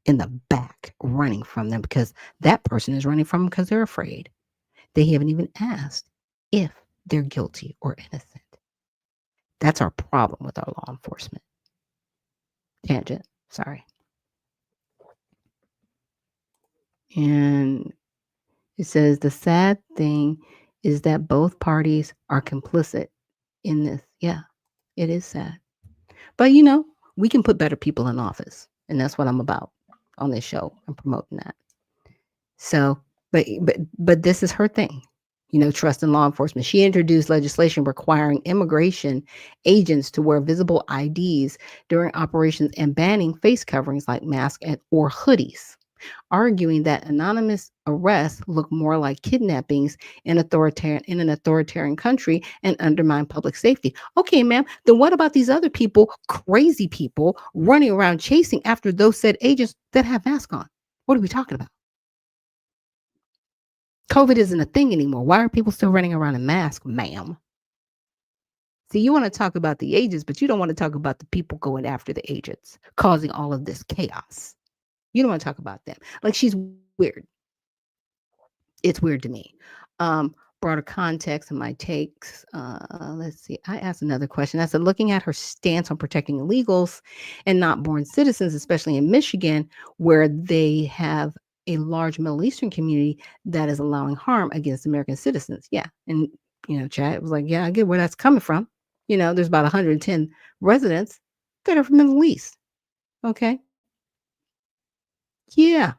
in the back running from them because that person is running from them because they're afraid. They haven't even asked if they're guilty or innocent. That's our problem with our law enforcement. Tangent, sorry. And it says the sad thing is that both parties are complicit in this. Yeah, it is sad. But we can put better people in office. And that's what I'm about on this show. I'm promoting that. So, but this is her thing. Trust in law enforcement. She introduced legislation requiring immigration agents to wear visible IDs during operations and banning face coverings like masks or hoodies, arguing that anonymous arrests look more like kidnappings in an authoritarian country and undermine public safety. Okay, ma'am, then what about these other people, crazy people, running around chasing after those said agents that have masks on? What are we talking about? COVID isn't a thing anymore. Why are people still running around in masks, ma'am? See, you want to talk about the agents, but you don't want to talk about the people going after the agents, causing all of this chaos. You don't want to talk about them. Like, she's weird. It's weird to me. Broader context and my takes. Let's see. I asked another question. I said, looking at her stance on protecting illegals and not born citizens, especially in Michigan, where they have a large Middle Eastern community that is allowing harm against American citizens. Yeah. And, Chad was like, yeah, I get where that's coming from. There's about 110 residents that are from the Middle East. Okay. Yeah.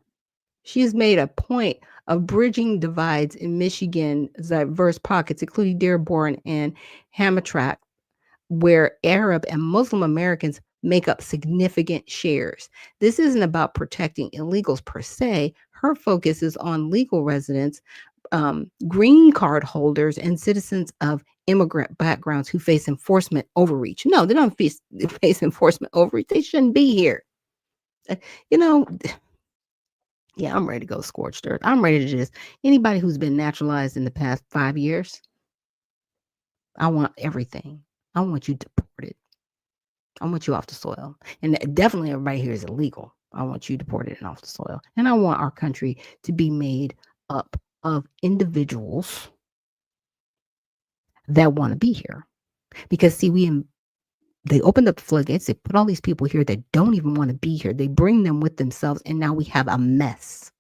She has made a point of bridging divides in Michigan's diverse pockets, including Dearborn and Hamtramck, where Arab and Muslim Americans make up significant shares. This isn't about protecting illegals per se. Her focus is on legal residents, green card holders, and citizens of immigrant backgrounds who face enforcement overreach. No, they don't face enforcement overreach. They shouldn't be here. You know, yeah, I'm ready to go scorched earth. I'm ready to just anybody who's been naturalized in the past 5 years, I want everything. I want you deported. I want you off the soil. And definitely everybody here is illegal. I want you deported and off the soil. And I want our country to be made up of individuals that want to be here. Because see, they opened up the floodgates. They put all these people here that don't even want to be here. They bring them with themselves, and now we have a mess.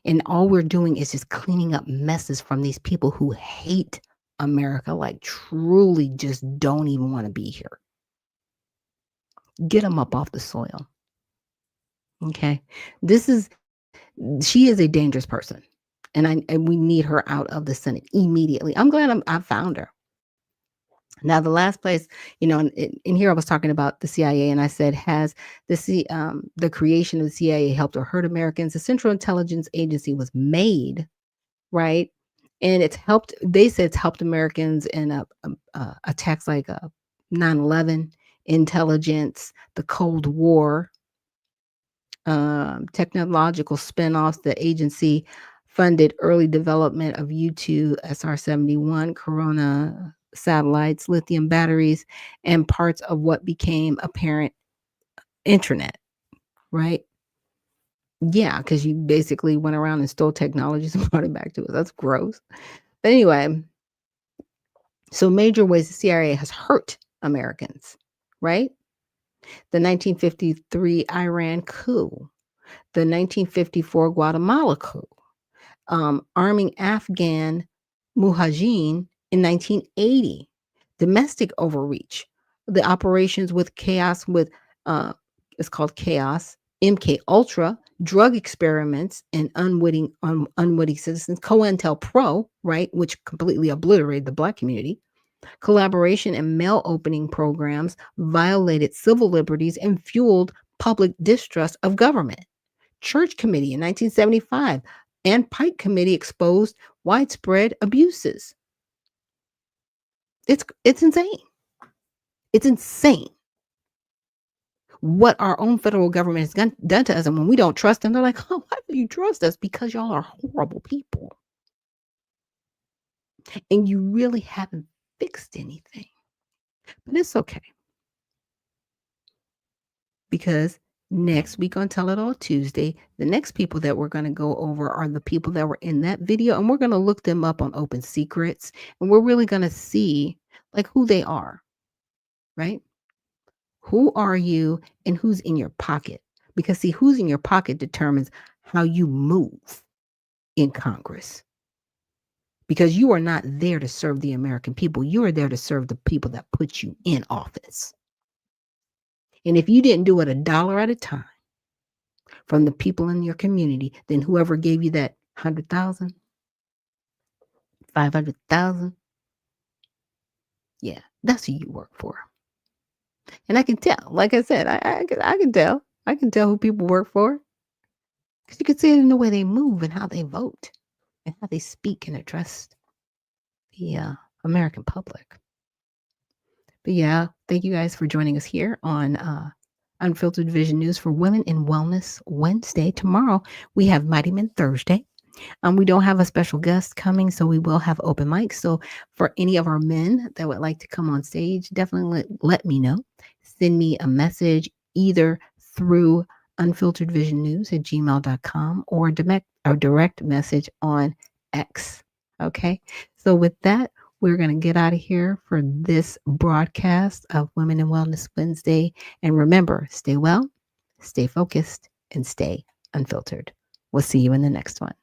And all we're doing is just cleaning up messes from these people who hate America, like truly just don't even want to be here. Get them up off the soil. Okay. She is a dangerous person. And we need her out of the Senate immediately. I'm glad I found her. Now, the last place, in here I was talking about the CIA, and I said, has the creation of the CIA helped or hurt Americans? The Central Intelligence Agency was made, right? And they said it's helped Americans in attacks like 9/11, intelligence, the Cold War, technological spinoffs. The agency funded early development of U-2 SR-71, Corona satellites, lithium batteries, and parts of what became apparent internet, right? Yeah, because you basically went around and stole technologies and brought it back to us. That's gross. But anyway, so major ways the CIA has hurt Americans, right? The 1953 Iran coup, the 1954 Guatemala coup, arming Afghan Mujahideen in 1980, domestic overreach, the operations with chaos it's called Chaos, MK Ultra, drug experiments and unwitting citizens, COINTELPRO, right, which completely obliterated the Black community. Collaboration and mail opening programs violated civil liberties and fueled public distrust of government. Church Committee in 1975 and Pike Committee exposed widespread abuses. It's insane. It's insane what our own federal government has done to us. And when we don't trust them, they're like, oh, why do you trust us? Because y'all are horrible people. And you really haven't fixed anything. But it's okay. Because next week on Tell It All Tuesday, the next people that we're going to go over are the people that were in that video. And we're going to look them up on Open Secrets. And we're really going to see like who they are, right? Who are you and who's in your pocket? Because see, who's in your pocket determines how you move in Congress. Because you are not there to serve the American people. You are there to serve the people that put you in office. And if you didn't do it $1 at a time from the people in your community, then whoever gave you that 100,000, 500,000, yeah, that's who you work for. And I can tell, like I said, I can tell. I can tell who people work for. Because you can see it in the way they move and how they vote and how they speak and address the American public. But yeah, thank you guys for joining us here on Unfiltered Vision News for Women in Wellness Wednesday. Tomorrow, we have Mighty Men Thursday. We don't have a special guest coming, so we will have open mics. So for any of our men that would like to come on stage, definitely let me know. Send me a message either through unfilteredvisionnews@gmail.com or direct message on X. Okay. So with that, we're going to get out of here for this broadcast of Women in Wellness Wednesday. And remember, stay well, stay focused, and stay unfiltered. We'll see you in the next one.